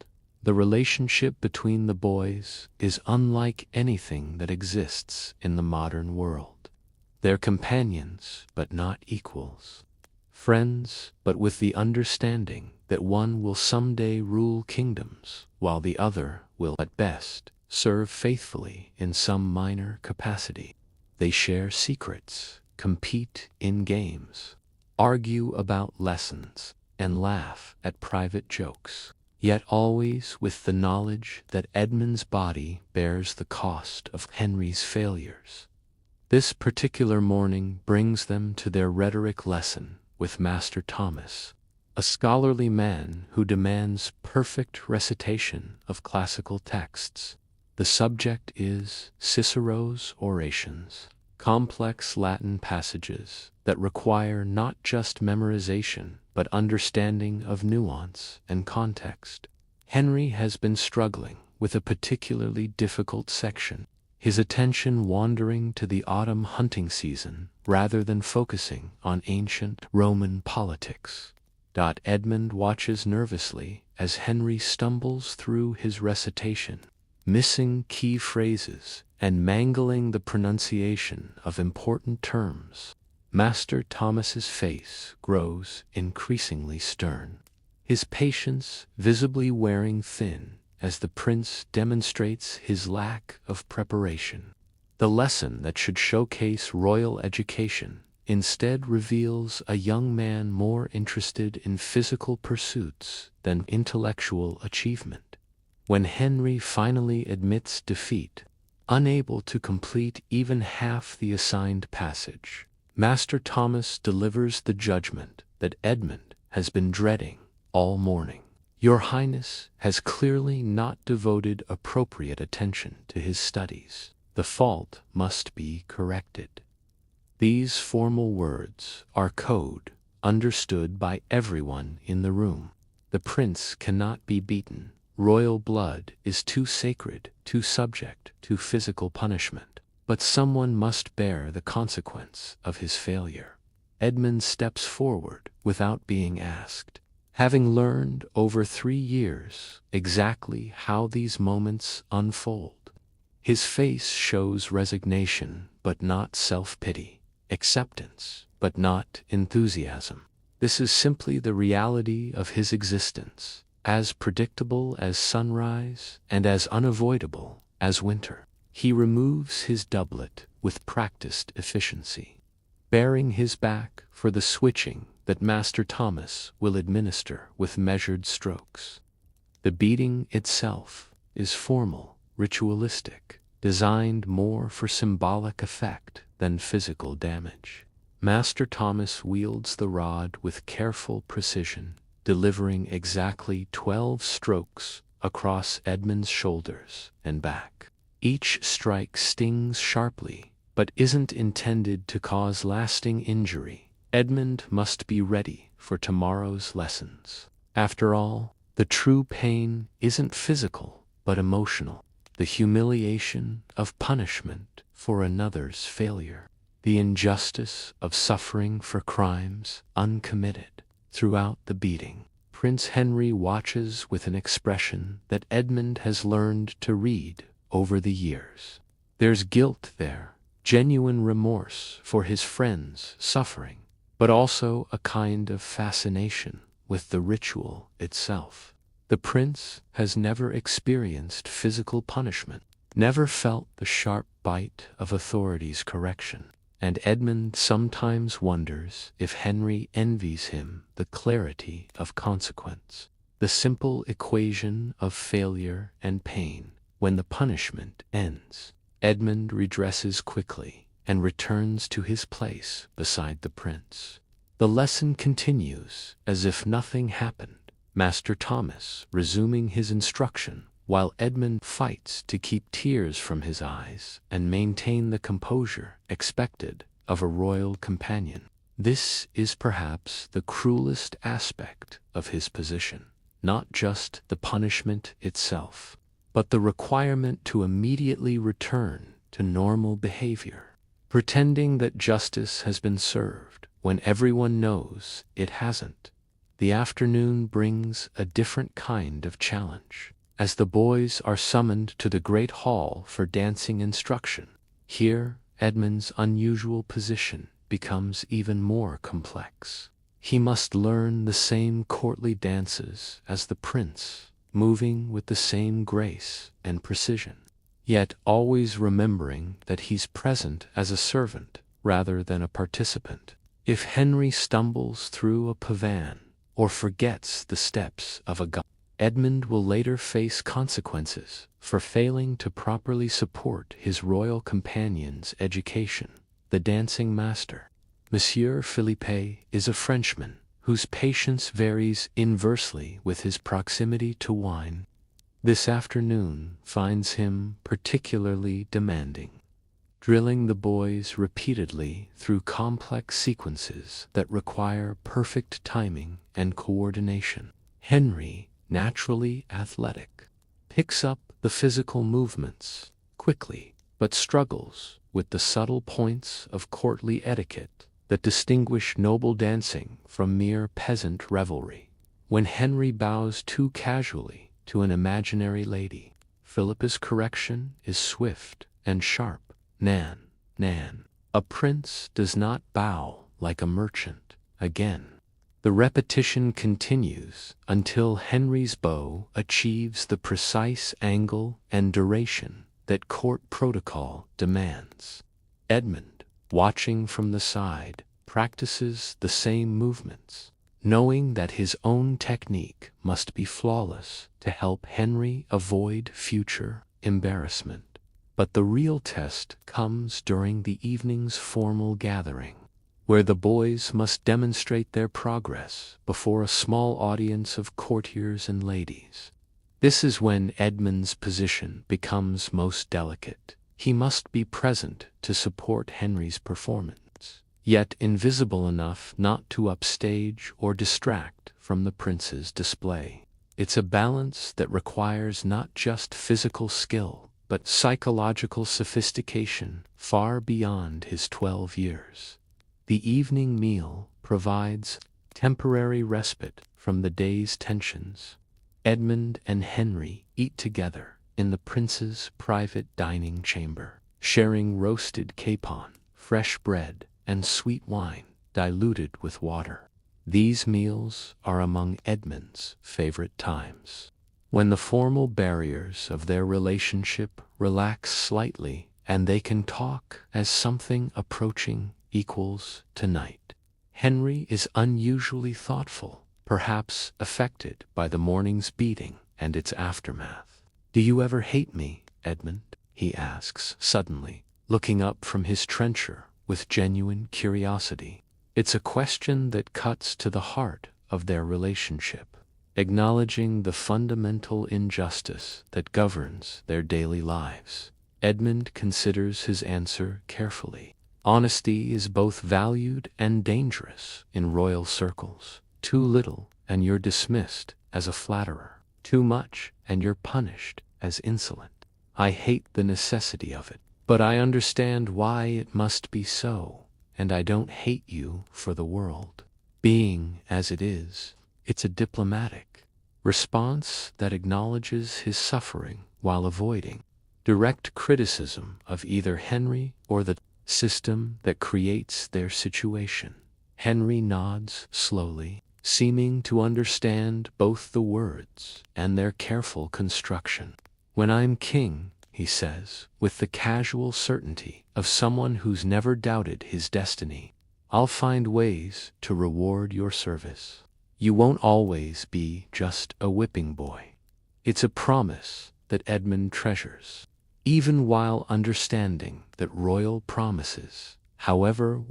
The relationship between the boys is unlike anything that exists in the modern world. They're companions, but not equals. Friends, but with the understanding that one will someday rule kingdoms, while the other will, at best, serve faithfully in some minor capacity. They share secrets, compete in games, argue about lessons, and laugh at private jokes, yet always with the knowledge that Edmund's body bears the cost of Henry's failures. This particular morning brings them to their rhetoric lesson with Master Thomas, a scholarly man who demands perfect recitation of classical texts. The subject is Cicero's orations, complex Latin passages that require not just memorization but understanding of nuance and context. Henry has been struggling with a particularly difficult section, his attention wandering to the autumn hunting season rather than focusing on ancient Roman politics. Edmund watches nervously as Henry stumbles through his recitation, missing key phrases and mangling the pronunciation of important terms. Master Thomas's face grows increasingly stern, his patience visibly wearing thin as the prince demonstrates his lack of preparation. The lesson that should showcase royal education instead reveals a young man more interested in physical pursuits than intellectual achievement. When Henry finally admits defeat, unable to complete even half the assigned passage, Master Thomas delivers the judgment that Edmund has been dreading all morning. Your Highness has clearly not devoted appropriate attention to his studies. The fault must be corrected. These formal words are code, understood by everyone in the room. The prince cannot be beaten. Royal blood is too sacred, too subject to physical punishment. But someone must bear the consequence of his failure. Edmund steps forward without being asked, having learned over 3 years exactly how these moments unfold. His face shows resignation, but not self-pity, acceptance, but not enthusiasm. This is simply the reality of his existence, as predictable as sunrise and as unavoidable as winter. He removes his doublet with practiced efficiency, baring his back for the switching that Master Thomas will administer with measured strokes. The beating itself is formal, ritualistic, designed more for symbolic effect than physical damage. Master Thomas wields the rod with careful precision, delivering exactly 12 strokes across Edmund's shoulders and back. Each strike stings sharply, but isn't intended to cause lasting injury. Edmund must be ready for tomorrow's lessons. After all, the true pain isn't physical, but emotional. The humiliation of punishment for another's failure. The injustice of suffering for crimes uncommitted. Throughout the beating, Prince Henry watches with an expression that Edmund has learned to read over the years. There's guilt there, genuine remorse for his friend's suffering, but also a kind of fascination with the ritual itself. The prince has never experienced physical punishment, never felt the sharp bite of authority's correction, and Edmund sometimes wonders if Henry envies him the clarity of consequence, the simple equation of failure and pain. When the punishment ends, Edmund redresses quickly and returns to his place beside the prince. The lesson continues as if nothing happened, Master Thomas resuming his instruction while Edmund fights to keep tears from his eyes and maintain the composure expected of a royal companion. This is perhaps the cruelest aspect of his position, not just the punishment itself, but the requirement to immediately return to normal behavior, pretending that justice has been served when everyone knows it hasn't. The afternoon brings a different kind of challenge. As the boys are summoned to the great hall for dancing instruction, here Edmund's unusual position becomes even more complex. He must learn the same courtly dances as the prince, moving with the same grace and precision, yet always remembering that he's present as a servant rather than a participant. If Henry stumbles through a pavan or forgets the steps of a Gong, Edmund will later face consequences for failing to properly support his royal companion's education. The dancing master, Monsieur Philippe, is a Frenchman whose patience varies inversely with his proximity to wine. This afternoon finds him particularly demanding, drilling the boys repeatedly through complex sequences that require perfect timing and coordination. Henry, naturally athletic, picks up the physical movements quickly, but struggles with the subtle points of courtly etiquette that distinguish noble dancing from mere peasant revelry. When Henry bows too casually to an imaginary lady, Philippa's correction is swift and sharp. Nan, Nan. A prince does not bow like a merchant. Again. The repetition continues until Henry's bow achieves the precise angle and duration that court protocol demands. Edmund, watching from the side, practices the same movements, knowing that his own technique must be flawless to help Henry avoid future embarrassment. But the real test comes during the evening's formal gathering, where the boys must demonstrate their progress before a small audience of courtiers and ladies. This is when Edmund's position becomes most delicate. He must be present to support Henry's performance, yet invisible enough not to upstage or distract from the prince's display. It's a balance that requires not just physical skill, but psychological sophistication far beyond his 12 years. The evening meal provides temporary respite from the day's tensions. Edmund and Henry eat together in the prince's private dining chamber, sharing roasted capon, fresh bread, and sweet wine diluted with water. These meals are among Edmund's favorite times, when the formal barriers of their relationship relax slightly and they can talk as something approaching equals tonight. Henry is unusually thoughtful, perhaps affected by the morning's beating and its aftermath. "Do you ever hate me, Edmund?" he asks suddenly, looking up from his trencher with genuine curiosity. It's a question that cuts to the heart of their relationship, acknowledging the fundamental injustice that governs their daily lives. Edmund considers his answer carefully. Honesty is both valued and dangerous in royal circles. Too little, and you're dismissed as a flatterer. Too much, and you're punished as insolent. I hate the necessity of it, but I understand why it must be so, and I don't hate you for the world. Being as it is, it's a diplomatic response that acknowledges his suffering while avoiding direct criticism of either Henry or the system that creates their situation. Henry nods slowly, seeming to understand both the words and their careful construction. "When I'm king," he says, with the casual certainty of someone who's never doubted his destiny, "I'll find ways to reward your service. You won't always be just a whipping boy." It's a promise that Edmund treasures, even while understanding that royal promises, however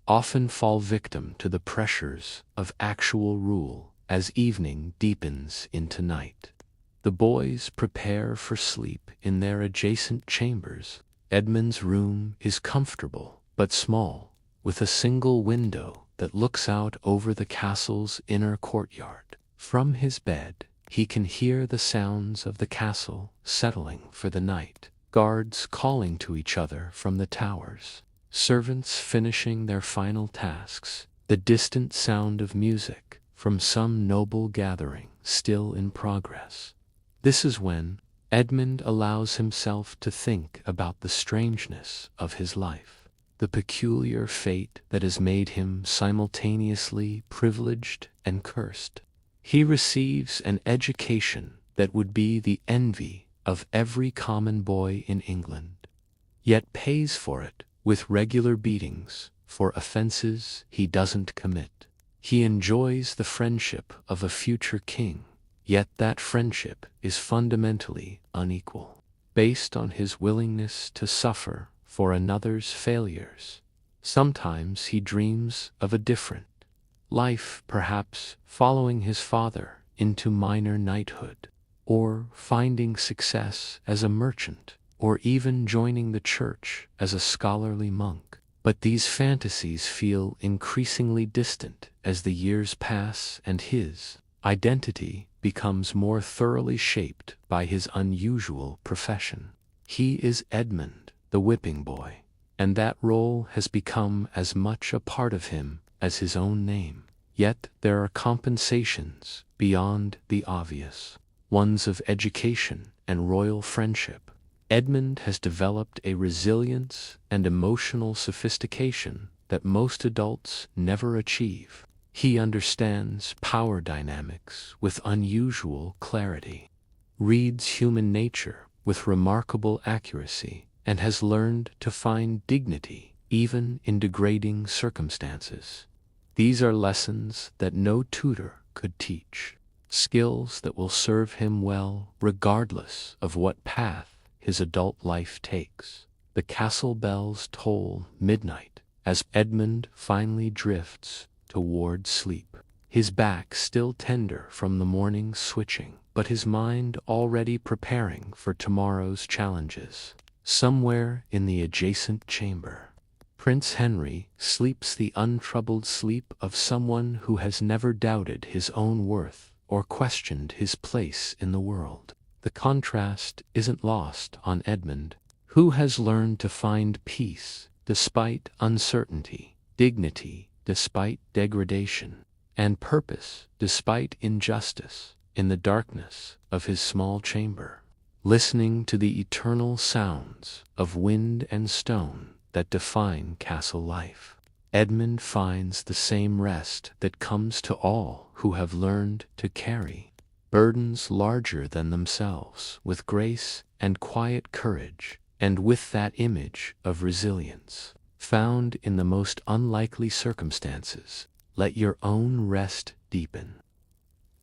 often fall victim to the pressures of actual rule as evening deepens into night. The boys prepare for sleep in their adjacent chambers. Edmund's room is comfortable but small, with a single window that looks out over the castle's inner courtyard. From his bed, he can hear the sounds of the castle settling for the night, guards calling to each other from the towers, servants finishing their final tasks, the distant sound of music from some noble gathering still in progress. This is when Edmund allows himself to think about the strangeness of his life, the peculiar fate that has made him simultaneously privileged and cursed. He receives an education that would be the envy of every common boy in England, yet pays for it with regular beatings for offenses he doesn't commit. He enjoys the friendship of a future king, yet that friendship is fundamentally unequal, based on his willingness to suffer for another's failures. Sometimes he dreams of a different life, perhaps following his father into minor knighthood, or finding success as a merchant, or even joining the church as a scholarly monk. But these fantasies feel increasingly distant as the years pass and his identity becomes more thoroughly shaped by his unusual profession. He is Edmund, the whipping boy, and that role has become as much a part of him as his own name. Yet there are compensations beyond the obvious, ones of education and royal friendship. Edmund has developed a resilience and emotional sophistication that most adults never achieve. He understands power dynamics with unusual clarity, reads human nature with remarkable accuracy, and has learned to find dignity even in degrading circumstances. These are lessons that no tutor could teach, skills that will serve him well regardless of what path his adult life takes. The castle bells toll midnight as Edmund finally drifts toward sleep, his back still tender from the morning's switching, but his mind already preparing for tomorrow's challenges. Somewhere in the adjacent chamber, Prince Henry sleeps the untroubled sleep of someone who has never doubted his own worth or questioned his place in the world. The contrast isn't lost on Edmund, who has learned to find peace despite uncertainty, dignity despite degradation, and purpose despite injustice in the darkness of his small chamber, listening to the eternal sounds of wind and stone that define castle life. Edmund finds the same rest that comes to all who have learned to carry burdens larger than themselves with grace and quiet courage, and with that image of resilience found in the most unlikely circumstances, let your own rest deepen.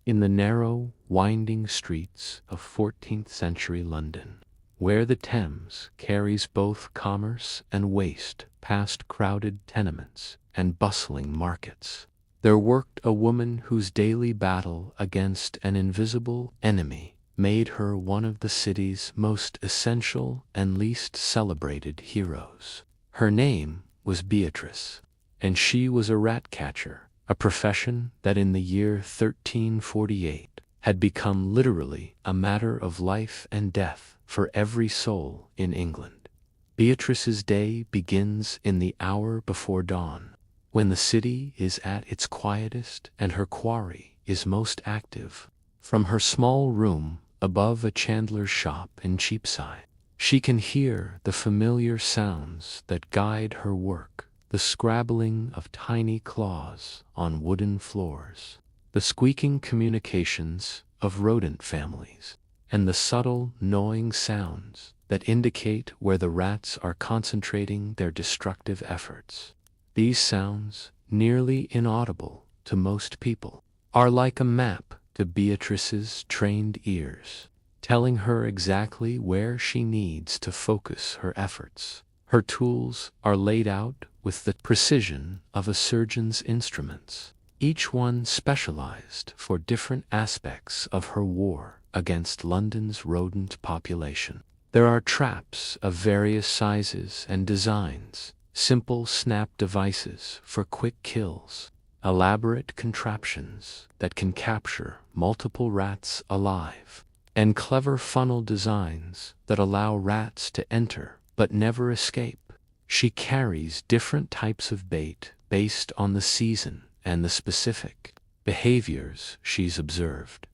In the narrow, winding streets of 14th century London, where the Thames carries both commerce and waste past crowded tenements and bustling markets, there worked a woman whose daily battle against an invisible enemy made her one of the city's most essential and least celebrated heroes. Her name was Beatrice, and she was a rat catcher, a profession that in the year 1348 had become literally a matter of life and death for every soul in England. Beatrice's day begins in the hour before dawn, when the city is at its quietest and her quarry is most active. From her small room above a chandler's shop in Cheapside, she can hear the familiar sounds that guide her work, the scrabbling of tiny claws on wooden floors, the squeaking communications of rodent families, and the subtle gnawing sounds that indicate where the rats are concentrating their destructive efforts. These sounds, nearly inaudible to most people, are like a map to Beatrice's trained ears, telling her exactly where she needs to focus her efforts. Her tools are laid out with the precision of a surgeon's instruments, each one specialized for different aspects of her war against London's rodent population. There are traps of various sizes and designs, simple snap devices for quick kills, elaborate contraptions that can capture multiple rats alive, and clever funnel designs that allow rats to enter but never escape. She carries different types of bait based on the season and the specific behaviors she's observed.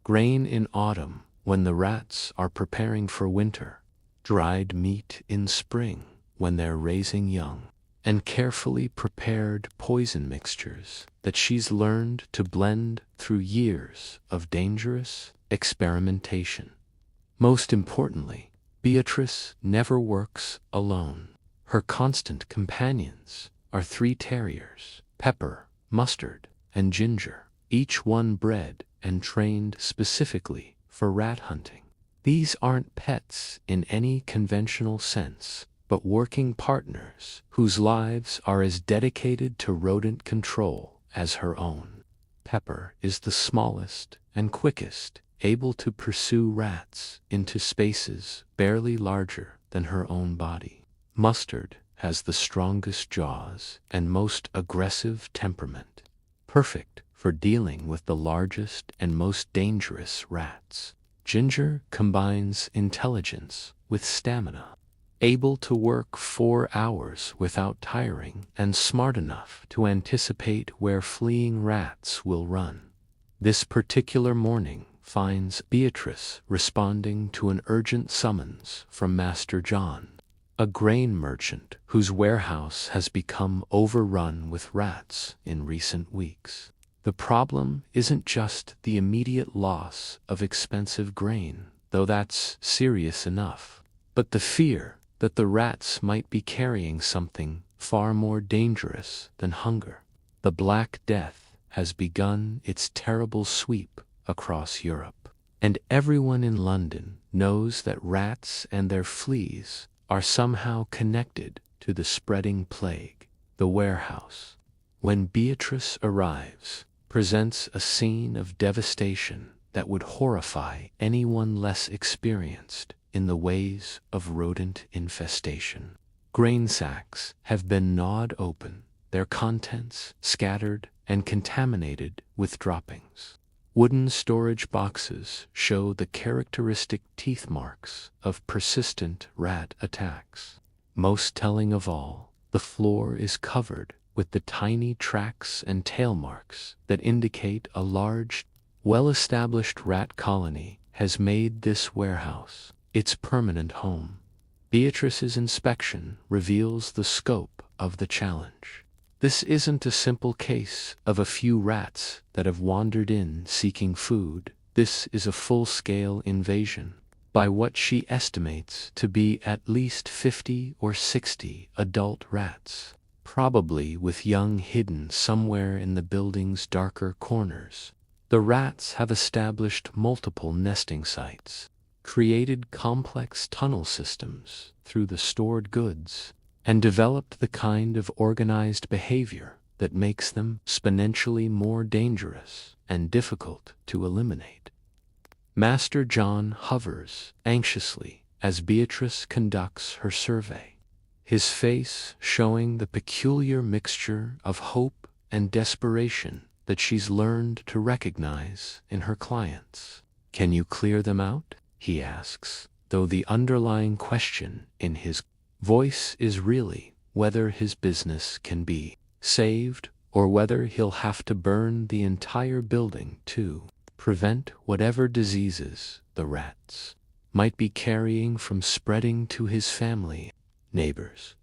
Grain in autumn when the rats are preparing for winter, dried meat in spring when they're raising young, and carefully prepared poison mixtures that she's learned to blend through years of dangerous experimentation. Most importantly, Beatrice never works alone. Her constant companions are 3 terriers, Pepper, Mustard, and Ginger, each one bred and trained specifically for rat hunting. These aren't pets in any conventional sense, but working partners whose lives are as dedicated to rodent control as her own. Pepper is the smallest and quickest, able to pursue rats into spaces barely larger than her own body. Mustard has the strongest jaws and most aggressive temperament, perfect for dealing with the largest and most dangerous rats. Ginger combines intelligence with stamina, able to work 4 hours without tiring and smart enough to anticipate where fleeing rats will run. This particular morning finds Beatrice responding to an urgent summons from Master John, a grain merchant whose warehouse has become overrun with rats in recent weeks. The problem isn't just the immediate loss of expensive grain, though that's serious enough, but the fear that the rats might be carrying something far more dangerous than hunger. The Black Death has begun its terrible sweep across Europe, and everyone in London knows that rats and their fleas are somehow connected to the spreading plague. The warehouse, when Beatrice arrives, presents a scene of devastation that would horrify anyone less experienced in the ways of rodent infestation. Grain sacks have been gnawed open, their contents scattered and contaminated with droppings. Wooden storage boxes show the characteristic teeth marks of persistent rat attacks. Most telling of all, the floor is covered with the tiny tracks and tail marks that indicate a large, well-established rat colony has made this warehouse its permanent home. Beatrice's inspection reveals the scope of the challenge. This isn't a simple case of a few rats that have wandered in seeking food. This is a full-scale invasion. by what she estimates to be at least 50 or 60 adult rats, probably with young hidden somewhere in the building's darker corners. The rats have established multiple nesting sites, created complex tunnel systems through the stored goods, and developed the kind of organized behavior that makes them exponentially more dangerous and difficult to eliminate. Master John hovers anxiously as Beatrice conducts her survey, his face showing the peculiar mixture of hope and desperation that she's learned to recognize in her clients. "Can you clear them out?" he asks, though the underlying question in his voice is really whether his business can be saved or whether he'll have to burn the entire building to prevent whatever diseases the rats might be carrying from spreading to his family neighbors.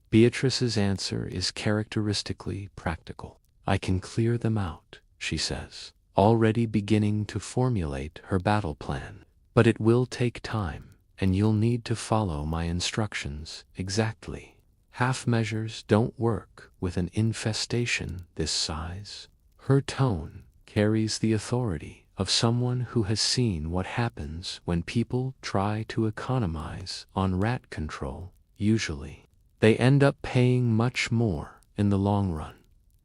Beatrice's answer is characteristically practical. "I can clear them out," she says, already beginning to formulate her battle plan. "But it will take time, and you'll need to follow my instructions exactly. Half measures don't work with an infestation this size." Her tone carries the authority of someone who has seen what happens when people try to economize on rat control. Usually, they end up paying much more in the long run,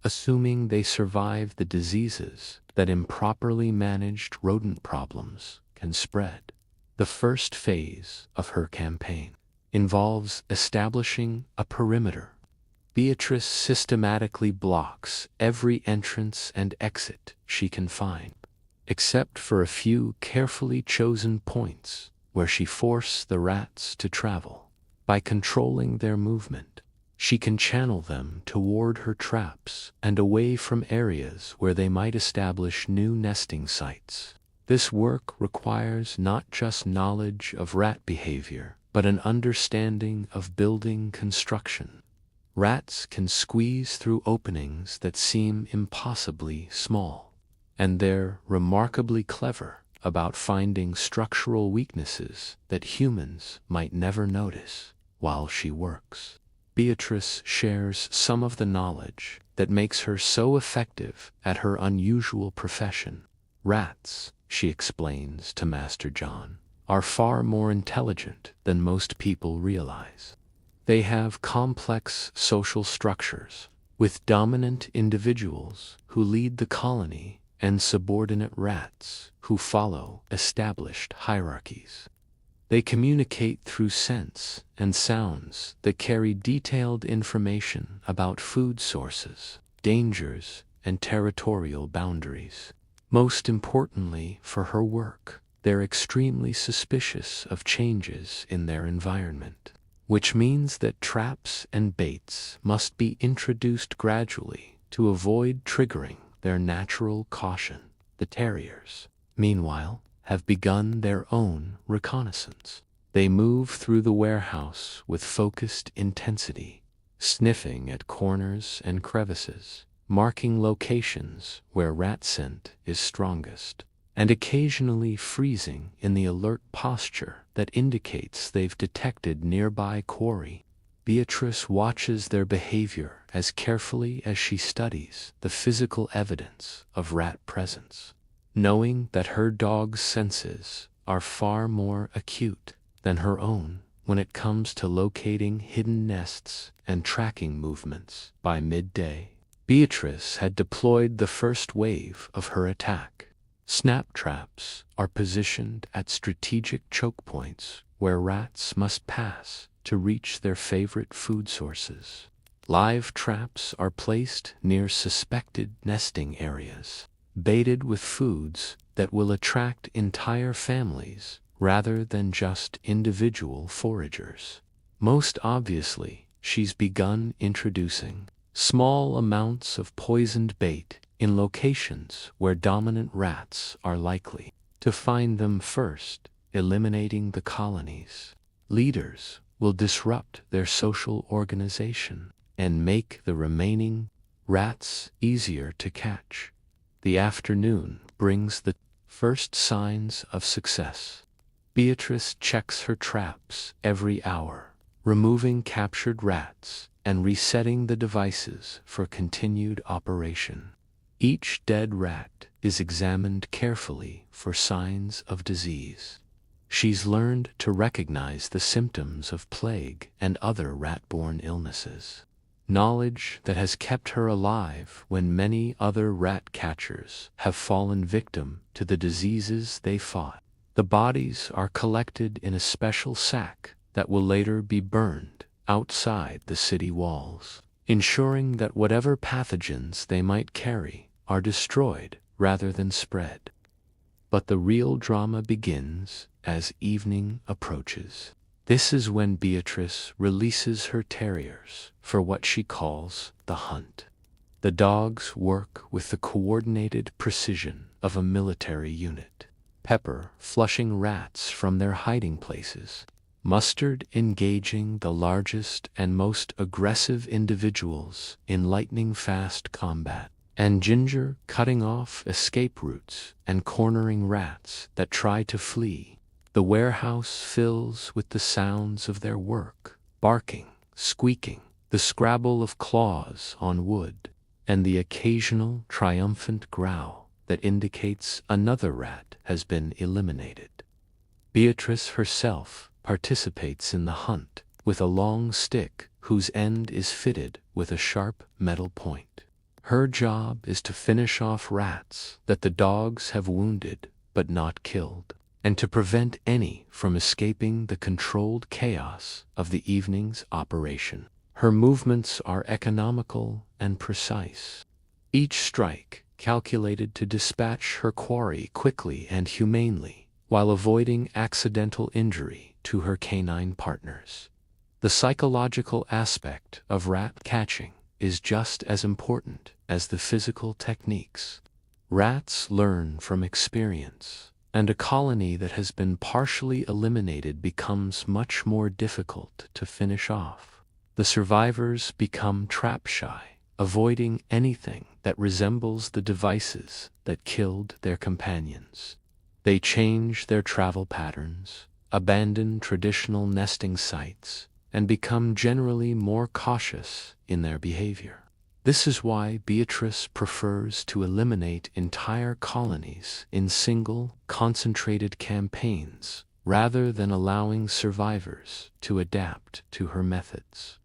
assuming they survive the diseases that improperly managed rodent problems can spread. The first phase of her campaign involves establishing a perimeter. Beatrice systematically blocks every entrance and exit she can find, except for a few carefully chosen points where she forces the rats to travel. By controlling their movement, she can channel them toward her traps and away from areas where they might establish new nesting sites. This work requires not just knowledge of rat behavior, but an understanding of building construction. Rats can squeeze through openings that seem impossibly small, and they're remarkably clever about finding structural weaknesses that humans might never notice while she works. Beatrice shares some of the knowledge that makes her so effective at her unusual profession. "Rats," she explains to Master John, "are far more intelligent than most people realize. They have complex social structures, with dominant individuals who lead the colony and subordinate rats who follow established hierarchies. They communicate through scents and sounds that carry detailed information about food sources, dangers, and territorial boundaries. Most importantly for her work, they're extremely suspicious of changes in their environment, which means that traps and baits must be introduced gradually to avoid triggering their natural caution. The terriers, meanwhile, have begun their own reconnaissance. They move through the warehouse with focused intensity, sniffing at corners and crevices, marking locations where rat scent is strongest, and occasionally freezing in the alert posture that indicates they've detected nearby quarry. Beatrice watches their behavior as carefully as she studies the physical evidence of rat presence, knowing that her dog's senses are far more acute than her own when it comes to locating hidden nests and tracking movements. By midday, Beatrice had deployed the first wave of her attack. Snap traps are positioned at strategic choke points where rats must pass to reach their favorite food sources. Live traps are placed near suspected nesting areas, baited with foods that will attract entire families rather than just individual foragers. Most obviously, she's begun introducing small amounts of poisoned bait in locations where dominant rats are likely to find them first, eliminating the colony's leaders will disrupt their social organization and make the remaining rats easier to catch. The afternoon brings the first signs of success. Beatrice checks her traps every hour, removing captured rats and resetting the devices for continued operation. Each dead rat is examined carefully for signs of disease. She's learned to recognize the symptoms of plague and other rat-borne illnesses. Knowledge that has kept her alive when many other rat catchers have fallen victim to the diseases they fought. The bodies are collected in a special sack that will later be burned outside the city walls, ensuring that whatever pathogens they might carry are destroyed rather than spread. But the real drama begins as evening approaches. This is when Beatrice releases her terriers for what she calls the hunt. The dogs work with the coordinated precision of a military unit. Pepper flushing rats from their hiding places, Mustard engaging the largest and most aggressive individuals in lightning-fast combat, and Ginger cutting off escape routes and cornering rats that try to flee. The warehouse fills with the sounds of their work, barking, squeaking, the scrabble of claws on wood, and the occasional triumphant growl that indicates another rat has been eliminated. Beatrice herself participates in the hunt with a long stick whose end is fitted with a sharp metal point. Her job is to finish off rats that the dogs have wounded but not killed, and to prevent any from escaping the controlled chaos of the evening's operation. Her movements are economical and precise, each strike calculated to dispatch her quarry quickly and humanely, while avoiding accidental injury to her canine partners. The psychological aspect of rat catching is just as important as the physical techniques. Rats learn from experience, and a colony that has been partially eliminated becomes much more difficult to finish off. The survivors become trap-shy, avoiding anything that resembles the devices that killed their companions. They change their travel patterns, abandon traditional nesting sites, and become generally more cautious in their behavior. This is why Beatrice prefers to eliminate entire colonies in single, concentrated campaigns, rather than allowing survivors to adapt to her methods.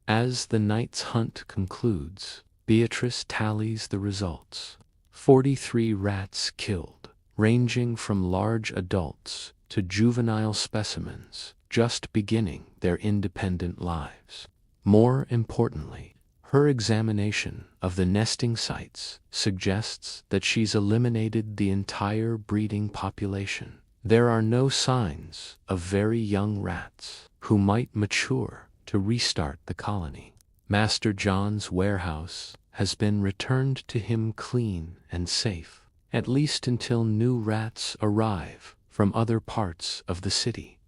As the night's hunt concludes, Beatrice tallies the results. 43 rats killed, ranging from large adults to juvenile specimens, just beginning their independent lives. More importantly, her examination of the nesting sites suggests that she's eliminated the entire breeding population. There are no signs of very young rats who might mature to restart the colony. Master John's warehouse has been returned to him clean and safe, at least until new rats arrive from other parts of the city.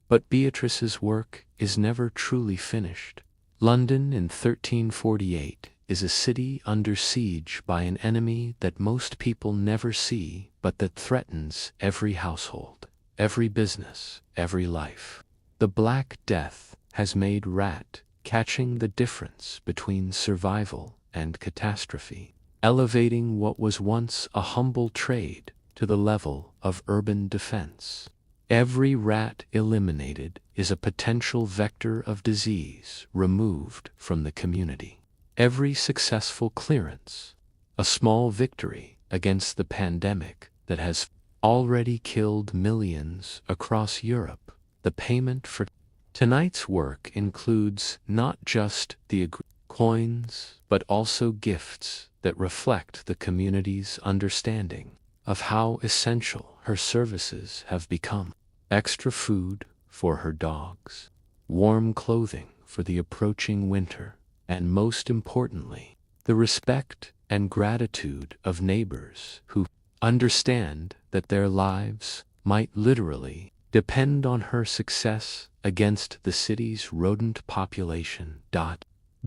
But Beatrice's work is never truly finished. London in 1348 is a city under siege by an enemy that most people never see, but that threatens every household, every business, every life. The Black Death has made rat catching the difference between survival and catastrophe, elevating what was once a humble trade to the level of urban defense. Every rat eliminated is a potential vector of disease removed from the community. Every successful clearance, a small victory against the pandemic that has already killed millions across Europe. The payment for tonight's work includes not just the coins, but also gifts that reflect the community's understanding of how essential her services have become. Extra food for her dogs, warm clothing for the approaching winter, and most importantly, the respect and gratitude of neighbors who understand that their lives might literally depend on her success against the city's rodent population.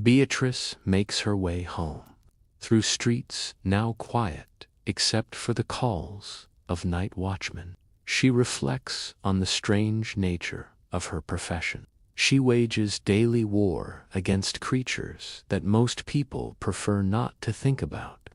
Beatrice makes her way home, through streets now quiet except for the calls of night watchmen. She reflects on the strange nature of her profession. She wages daily war against creatures that most people prefer not to think about,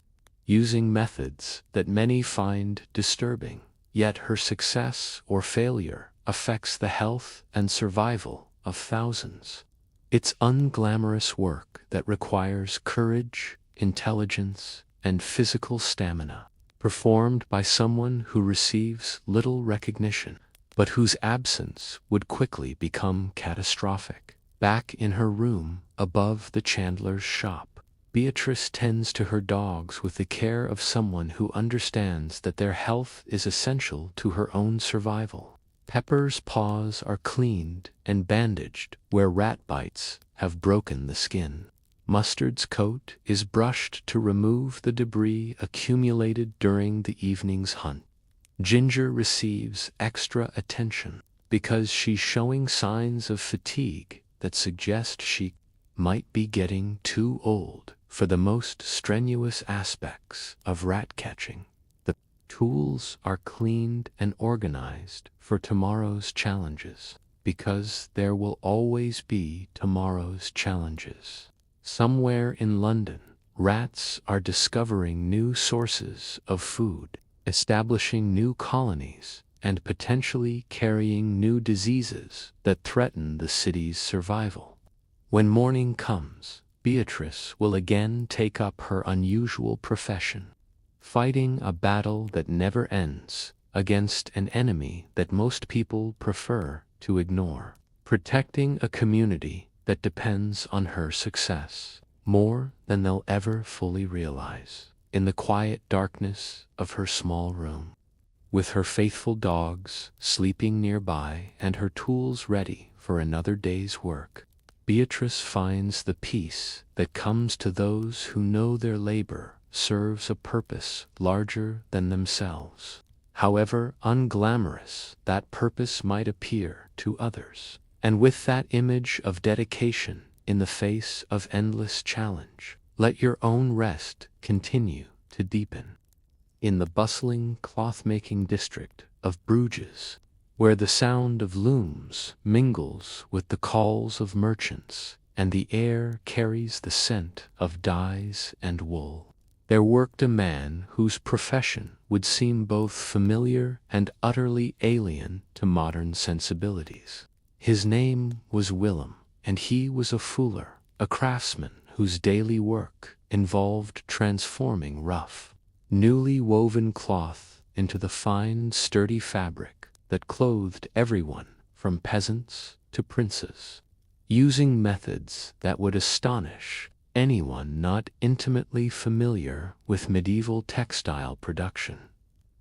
using methods that many find disturbing. Yet her success or failure affects the health and survival of thousands. It's unglamorous work that requires courage, intelligence, and physical stamina, performed by someone who receives little recognition, but whose absence would quickly become catastrophic. Back in her room above the chandler's shop, Beatrice tends to her dogs with the care of someone who understands that their health is essential to her own survival. Pepper's paws are cleaned and bandaged where rat bites have broken the skin. Mustard's coat is brushed to remove the debris accumulated during the evening's hunt. Ginger receives extra attention because she's showing signs of fatigue that suggest she might be getting too old for the most strenuous aspects of rat catching. The tools are cleaned and organized for tomorrow's challenges, because there will always be tomorrow's challenges. Somewhere in London, rats are discovering new sources of food, establishing new colonies, and potentially carrying new diseases that threaten the city's survival. When morning comes, Beatrice will again take up her unusual profession, fighting a battle that never ends against an enemy that most people prefer to ignore, protecting a community that depends on her success more than they'll ever fully realize. In the quiet darkness of her small room, with her faithful dogs sleeping nearby and her tools ready for another day's work, Beatrice finds the peace that comes to those who know their labor serves a purpose larger than themselves, however unglamorous that purpose might appear to others. And with that image of dedication in the face of endless challenge, let your own rest continue to deepen. In the bustling cloth-making district of Bruges, where the sound of looms mingles with the calls of merchants, and the air carries the scent of dyes and wool, there worked a man whose profession would seem both familiar and utterly alien to modern sensibilities. His name was Willem, and he was a fuller, a craftsman whose daily work involved transforming rough, newly woven cloth into the fine, sturdy fabric that clothed everyone from peasants to princes, using methods that would astonish anyone not intimately familiar with medieval textile production.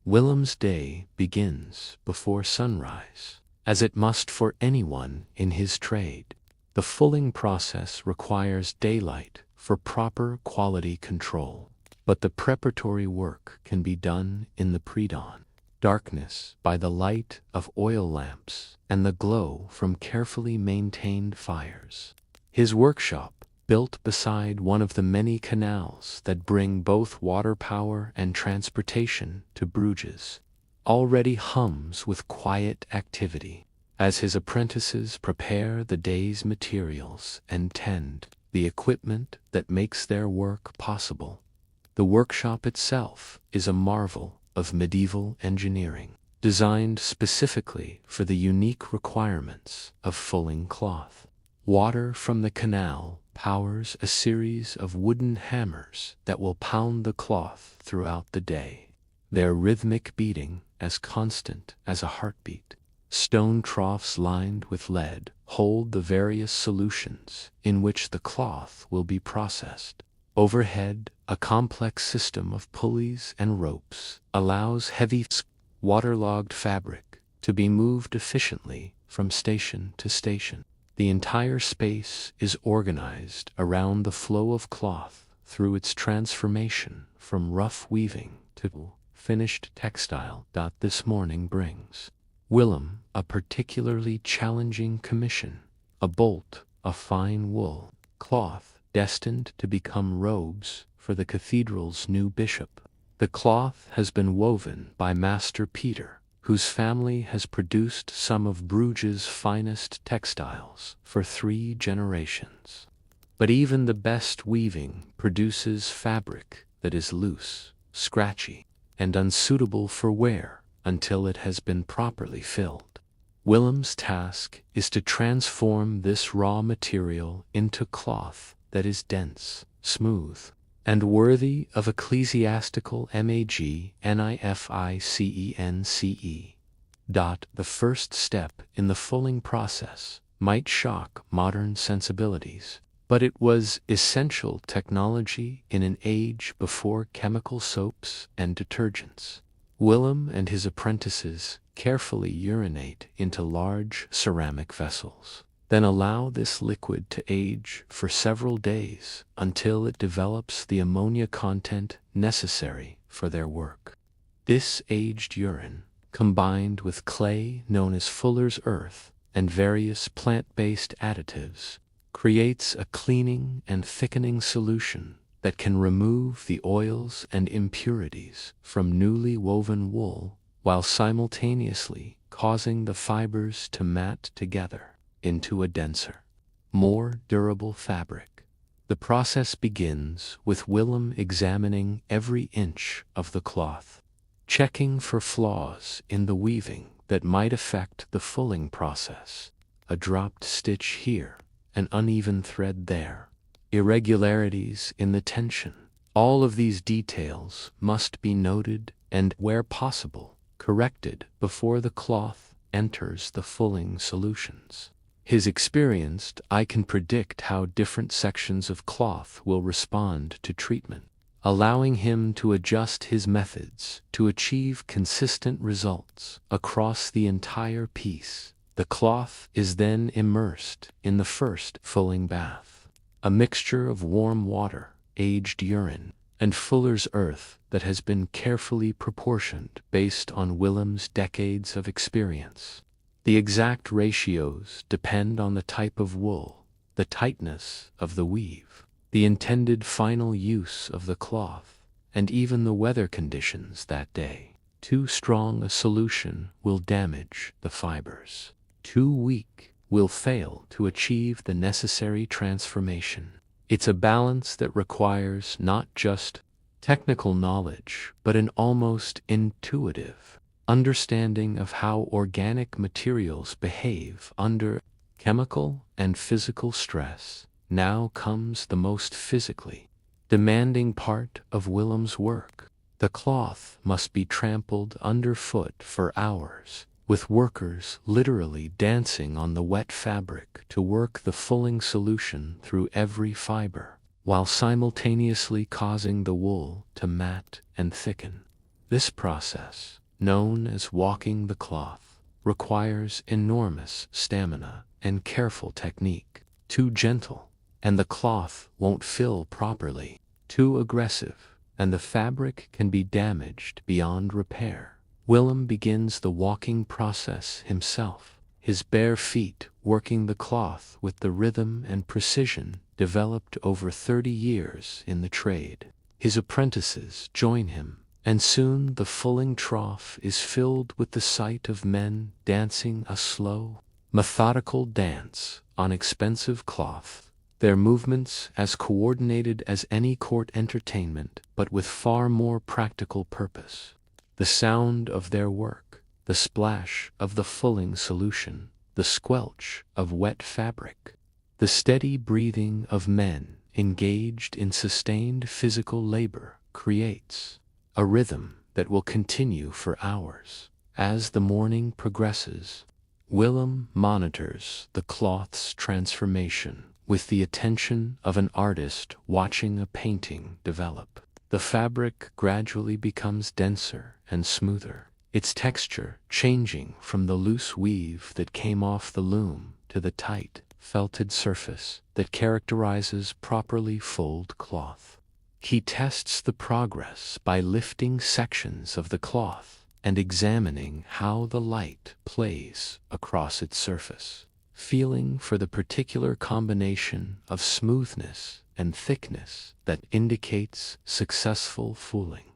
Willem's day begins before sunrise, as it must for anyone in his trade. The fulling process requires daylight for proper quality control, but the preparatory work can be done in the pre-dawn darkness by the light of oil lamps and the glow from carefully maintained fires. His workshop, built beside one of the many canals that bring both water power and transportation to Bruges, already hums with quiet activity as his apprentices prepare the day's materials and tend the equipment that makes their work possible. The workshop itself is a marvel of medieval engineering, designed specifically for the unique requirements of fulling cloth. Water from the canal powers a series of wooden hammers that will pound the cloth throughout the day, their rhythmic beating as constant as a heartbeat. Stone troughs lined with lead hold the various solutions in which the cloth will be processed. Overhead, a complex system of pulleys and ropes allows heavy, waterlogged fabric to be moved efficiently from station to station. The entire space is organized around the flow of cloth through its transformation from rough weaving to finished textile. This morning brings Willem a particularly challenging commission, a bolt of fine wool cloth destined to become robes for the cathedral's new bishop. The cloth has been woven by Master Peter, whose family has produced some of Bruges' finest textiles for 3 generations. But even the best weaving produces fabric that is loose, scratchy, and unsuitable for wear until it has been properly filled. Willem's task is to transform this raw material into cloth that is dense, smooth, and worthy of ecclesiastical magnificence. The first step in the fulling process might shock modern sensibilities, but it was essential technology in an age before chemical soaps and detergents. Willem and his apprentices carefully urinate into large ceramic vessels, then allow this liquid to age for several days until it develops the ammonia content necessary for their work. This aged urine, combined with clay known as fuller's earth and various plant-based additives, creates a cleaning and thickening solution that can remove the oils and impurities from newly woven wool while simultaneously causing the fibers to mat together into a denser, more durable fabric. The process begins with Willem examining every inch of the cloth, checking for flaws in the weaving that might affect the fulling process. A dropped stitch here, an uneven thread there, irregularities in the tension. All of these details must be noted and, where possible, corrected before the cloth enters the fulling solutions. His experienced eye can predict how different sections of cloth will respond to treatment, allowing him to adjust his methods to achieve consistent results across the entire piece. The cloth is then immersed in the first fulling bath, a mixture of warm water, aged urine, and fuller's earth that has been carefully proportioned based on Willem's decades of experience. The exact ratios depend on the type of wool, the tightness of the weave, the intended final use of the cloth, and even the weather conditions that day. Too strong a solution will damage the fibers. Too weak will fail to achieve the necessary transformation. It's a balance that requires not just technical knowledge, but an almost intuitive understanding of how organic materials behave under chemical and physical stress. Now comes the most physically demanding part of Willem's work. The cloth must be trampled underfoot for hours, with workers literally dancing on the wet fabric to work the fulling solution through every fiber, while simultaneously causing the wool to mat and thicken. This process, known as walking the cloth, requires enormous stamina and careful technique. Too gentle, and the cloth won't fill properly. Too aggressive, and the fabric can be damaged beyond repair. Willem begins the walking process himself, his bare feet working the cloth with the rhythm and precision developed over 30 years in the trade. His apprentices join him, and soon the fulling trough is filled with the sight of men dancing a slow, methodical dance on expensive cloth, their movements as coordinated as any court entertainment, but with far more practical purpose. The sound of their work, the splash of the fulling solution, the squelch of wet fabric, the steady breathing of men engaged in sustained physical labor creates a rhythm that will continue for hours. As the morning progresses, Willem monitors the cloth's transformation with the attention of an artist watching a painting develop. The fabric gradually becomes denser and smoother, its texture changing from the loose weave that came off the loom to the tight, felted surface that characterizes properly fulled cloth. He tests the progress by lifting sections of the cloth and examining how the light plays across its surface, feeling for the particular combination of smoothness and thickness that indicates successful fulling.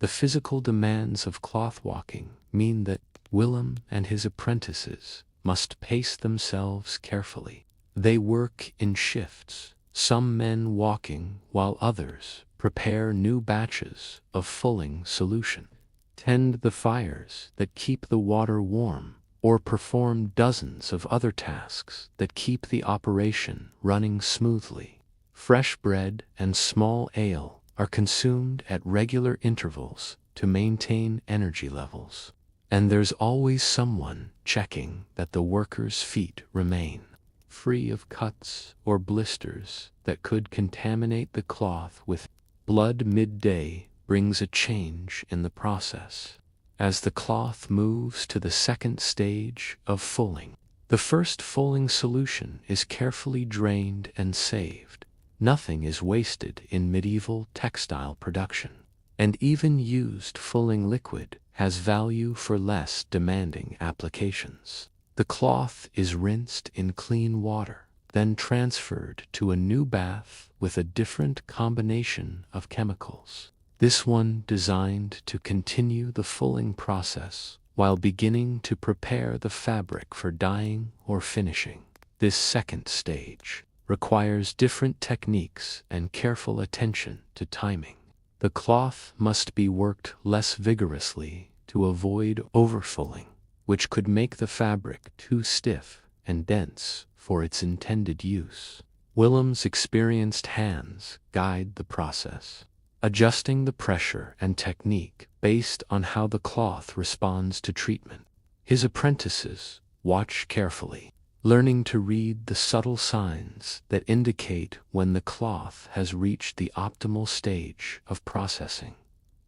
The physical demands of cloth walking mean that Willem and his apprentices must pace themselves carefully. They work in shifts, some men walking while others prepare new batches of fulling solution, tend the fires that keep the water warm, or perform dozens of other tasks that keep the operation running smoothly. Fresh bread and small ale are consumed at regular intervals to maintain energy levels. And there's always someone checking that the workers' feet remain free of cuts or blisters that could contaminate the cloth with blood. Midday brings a change in the process. As the cloth moves to the second stage of fulling, the first fulling solution is carefully drained and saved. Nothing is wasted in medieval textile production, and even used fulling liquid has value for less demanding applications. The cloth is rinsed in clean water, then transferred to a new bath with a different combination of chemicals. This one designed to continue the fulling process while beginning to prepare the fabric for dyeing or finishing. This second stage requires different techniques and careful attention to timing. The cloth must be worked less vigorously to avoid overfulling, which could make the fabric too stiff and dense for its intended use. Willem's experienced hands guide the process, adjusting the pressure and technique based on how the cloth responds to treatment. His apprentices watch carefully, learning to read the subtle signs that indicate when the cloth has reached the optimal stage of processing.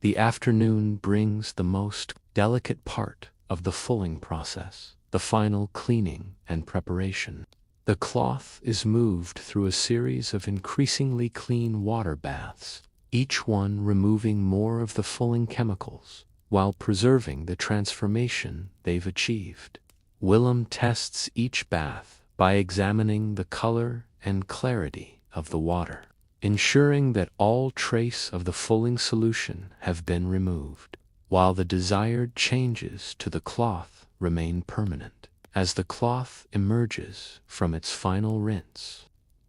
The afternoon brings the most delicate part of the fulling process, the final cleaning and preparation. The cloth is moved through a series of increasingly clean water baths, each one removing more of the fulling chemicals while preserving the transformation they've achieved. Willem tests each bath by examining the color and clarity of the water, ensuring that all trace of the fulling solution have been removed, while the desired changes to the cloth remain permanent. As the cloth emerges from its final rinse,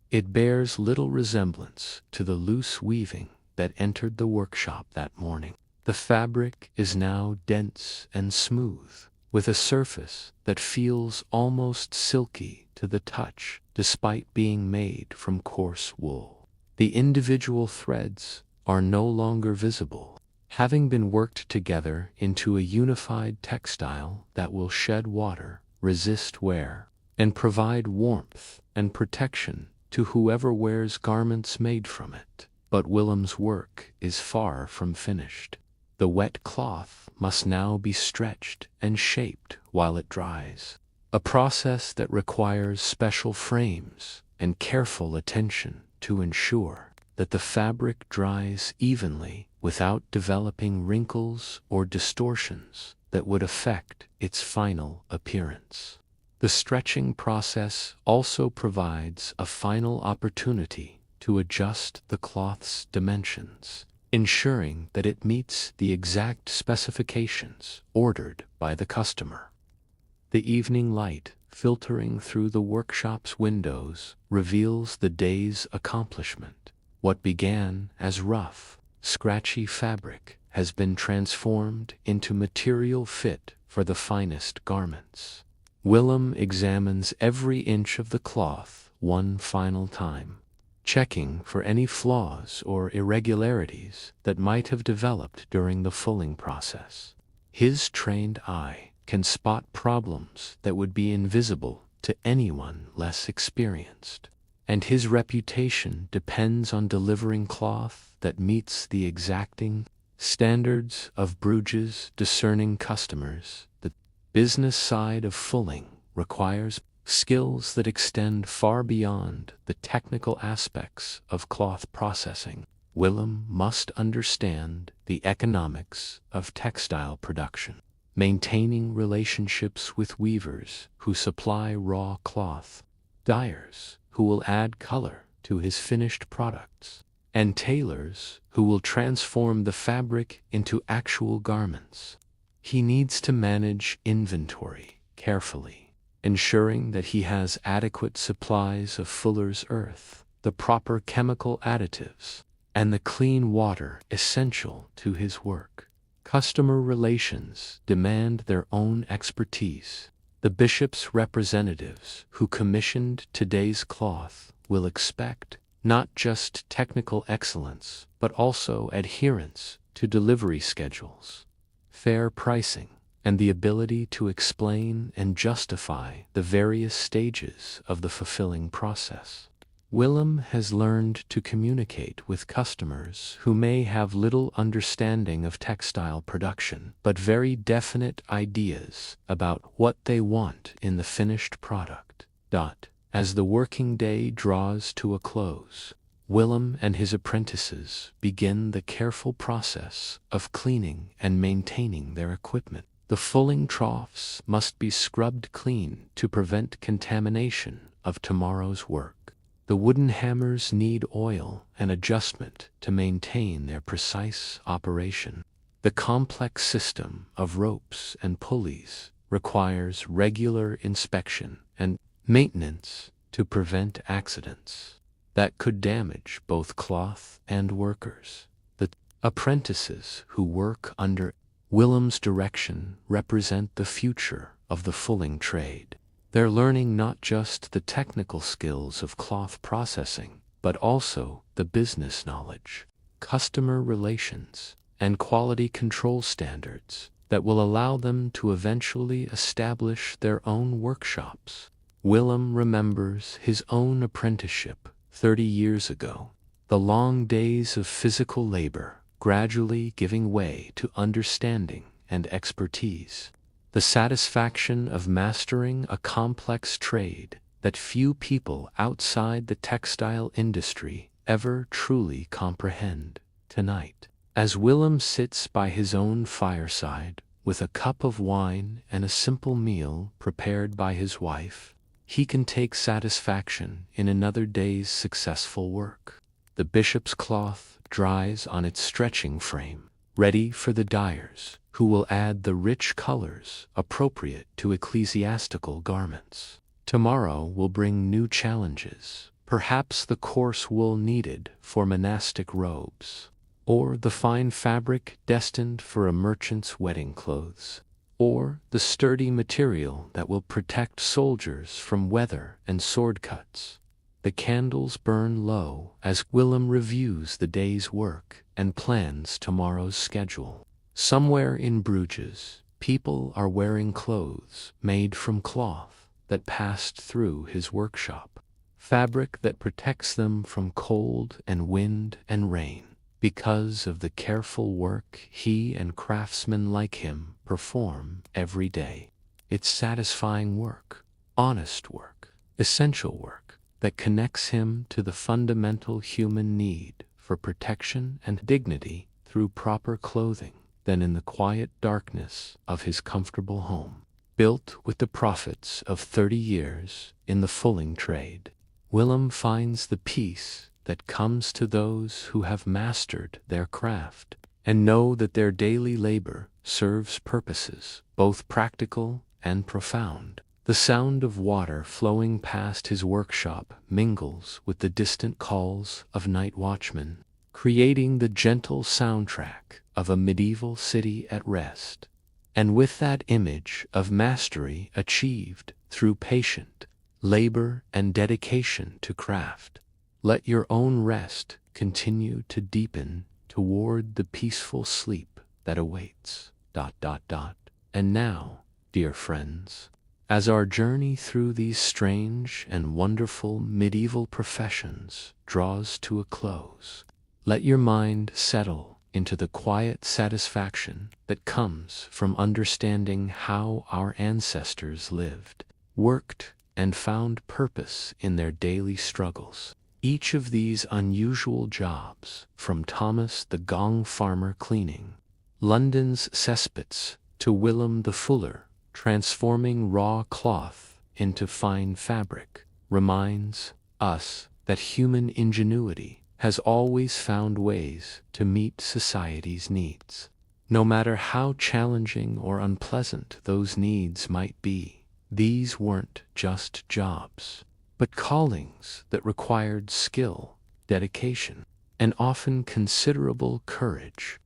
it bears little resemblance to the loose weaving that entered the workshop that morning. The fabric is now dense and smooth, with a surface that feels almost silky to the touch despite being made from coarse wool. The individual threads are no longer visible, having been worked together into a unified textile that will shed water, resist wear, and provide warmth and protection to whoever wears garments made from it. But Willem's work is far from finished. The wet cloth must now be stretched and shaped while it dries, a process that requires special frames and careful attention to ensure that the fabric dries evenly without developing wrinkles or distortions that would affect its final appearance. The stretching process also provides a final opportunity to adjust the cloth's dimensions, ensuring that it meets the exact specifications ordered by the customer. The evening light filtering through the workshop's windows reveals the day's accomplishment. What began as rough, scratchy fabric has been transformed into material fit for the finest garments. Willem examines every inch of the cloth one final time, checking for any flaws or irregularities that might have developed during the fulling process. His trained eye can spot problems that would be invisible to anyone less experienced, and his reputation depends on delivering cloth that meets the exacting standards of Bruges' discerning customers. The business side of fulling requires skills that extend far beyond the technical aspects of cloth processing. Willem must understand the economics of textile production, maintaining relationships with weavers who supply raw cloth, dyers who will add color to his finished products, and tailors who will transform the fabric into actual garments. He needs to manage inventory carefully, ensuring that he has adequate supplies of fuller's earth, the proper chemical additives, and the clean water essential to his work. Customer relations demand their own expertise. The bishop's representatives who commissioned today's cloth will expect not just technical excellence, but also adherence to delivery schedules, fair pricing, and the ability to explain and justify the various stages of the fulfilling process. Willem has learned to communicate with customers who may have little understanding of textile production, but very definite ideas about what they want in the finished product. As the working day draws to a close, Willem and his apprentices begin the careful process of cleaning and maintaining their equipment. The fulling troughs must be scrubbed clean to prevent contamination of tomorrow's work. The wooden hammers need oil and adjustment to maintain their precise operation. The complex system of ropes and pulleys requires regular inspection and maintenance to prevent accidents that could damage both cloth and workers. The apprentices who work under Willem's direction represent the future of the fulling trade. They're learning not just the technical skills of cloth processing, but also the business knowledge, customer relations, and quality control standards that will allow them to eventually establish their own workshops. Willem remembers his own apprenticeship 30 years ago, the long days of physical labor gradually giving way to understanding and expertise. The satisfaction of mastering a complex trade that few people outside the textile industry ever truly comprehend. Tonight, as Willem sits by his own fireside with a cup of wine and a simple meal prepared by his wife, he can take satisfaction in another day's successful work. The bishop's cloth dries on its stretching frame, ready for the dyers, who will add the rich colors appropriate to ecclesiastical garments. Tomorrow will bring new challenges, perhaps the coarse wool needed for monastic robes, or the fine fabric destined for a merchant's wedding clothes, or the sturdy material that will protect soldiers from weather and sword cuts. The candles burn low as Willem reviews the day's work and plans tomorrow's schedule. Somewhere in Bruges, people are wearing clothes made from cloth that passed through his workshop, fabric that protects them from cold and wind and rain. Because of the careful work he and craftsmen like him perform every day. It's satisfying work, honest work, essential work that connects him to the fundamental human need for protection and dignity through proper clothing than in the quiet darkness of his comfortable home. Built with the profits of 30 years in the fulling trade, Willem finds the peace that comes to those who have mastered their craft and know that their daily labor serves purposes both practical and profound. The sound of water flowing past his workshop mingles with the distant calls of night watchmen, creating the gentle soundtrack of a medieval city at rest. And with that image of mastery achieved through patient labor and dedication to craft, let your own rest continue to deepen toward the peaceful sleep that awaits. And now, dear friends, as our journey through these strange and wonderful medieval professions draws to a close, let your mind settle into the quiet satisfaction that comes from understanding how our ancestors lived, worked, and found purpose in their daily struggles. Each of these unusual jobs, from Thomas the Gong farmer cleaning London's cesspits to Willem the fuller transforming raw cloth into fine fabric, reminds us that human ingenuity has always found ways to meet society's needs. No matter how challenging or unpleasant those needs might be, these weren't just jobs, but callings that required skill, dedication, and often considerable courage.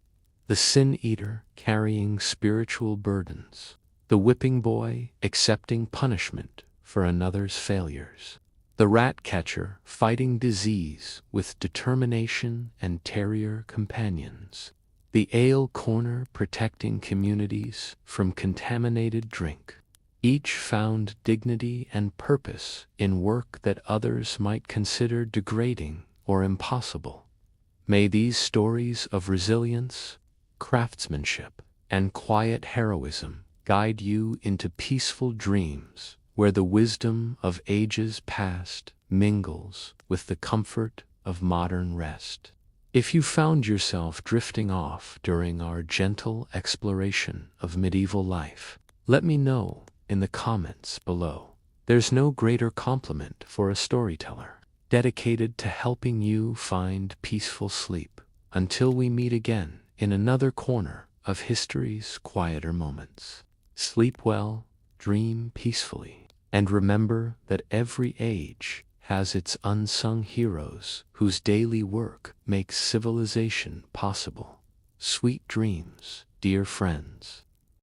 The sin eater carrying spiritual burdens, the whipping boy accepting punishment for another's failures, the rat catcher fighting disease with determination and terrier companions, the ale corner protecting communities from contaminated drink. Each found dignity and purpose in work that others might consider degrading or impossible. May these stories of resilience, craftsmanship, and quiet heroism guide you into peaceful dreams where the wisdom of ages past mingles with the comfort of modern rest. If you found yourself drifting off during our gentle exploration of medieval life, let me know in the comments below. There's no greater compliment for a storyteller, dedicated to helping you find peaceful sleep. Until we meet again in another corner of history's quieter moments. Sleep well, dream peacefully, and remember that every age has its unsung heroes whose daily work makes civilization possible. Sweet dreams, dear friends.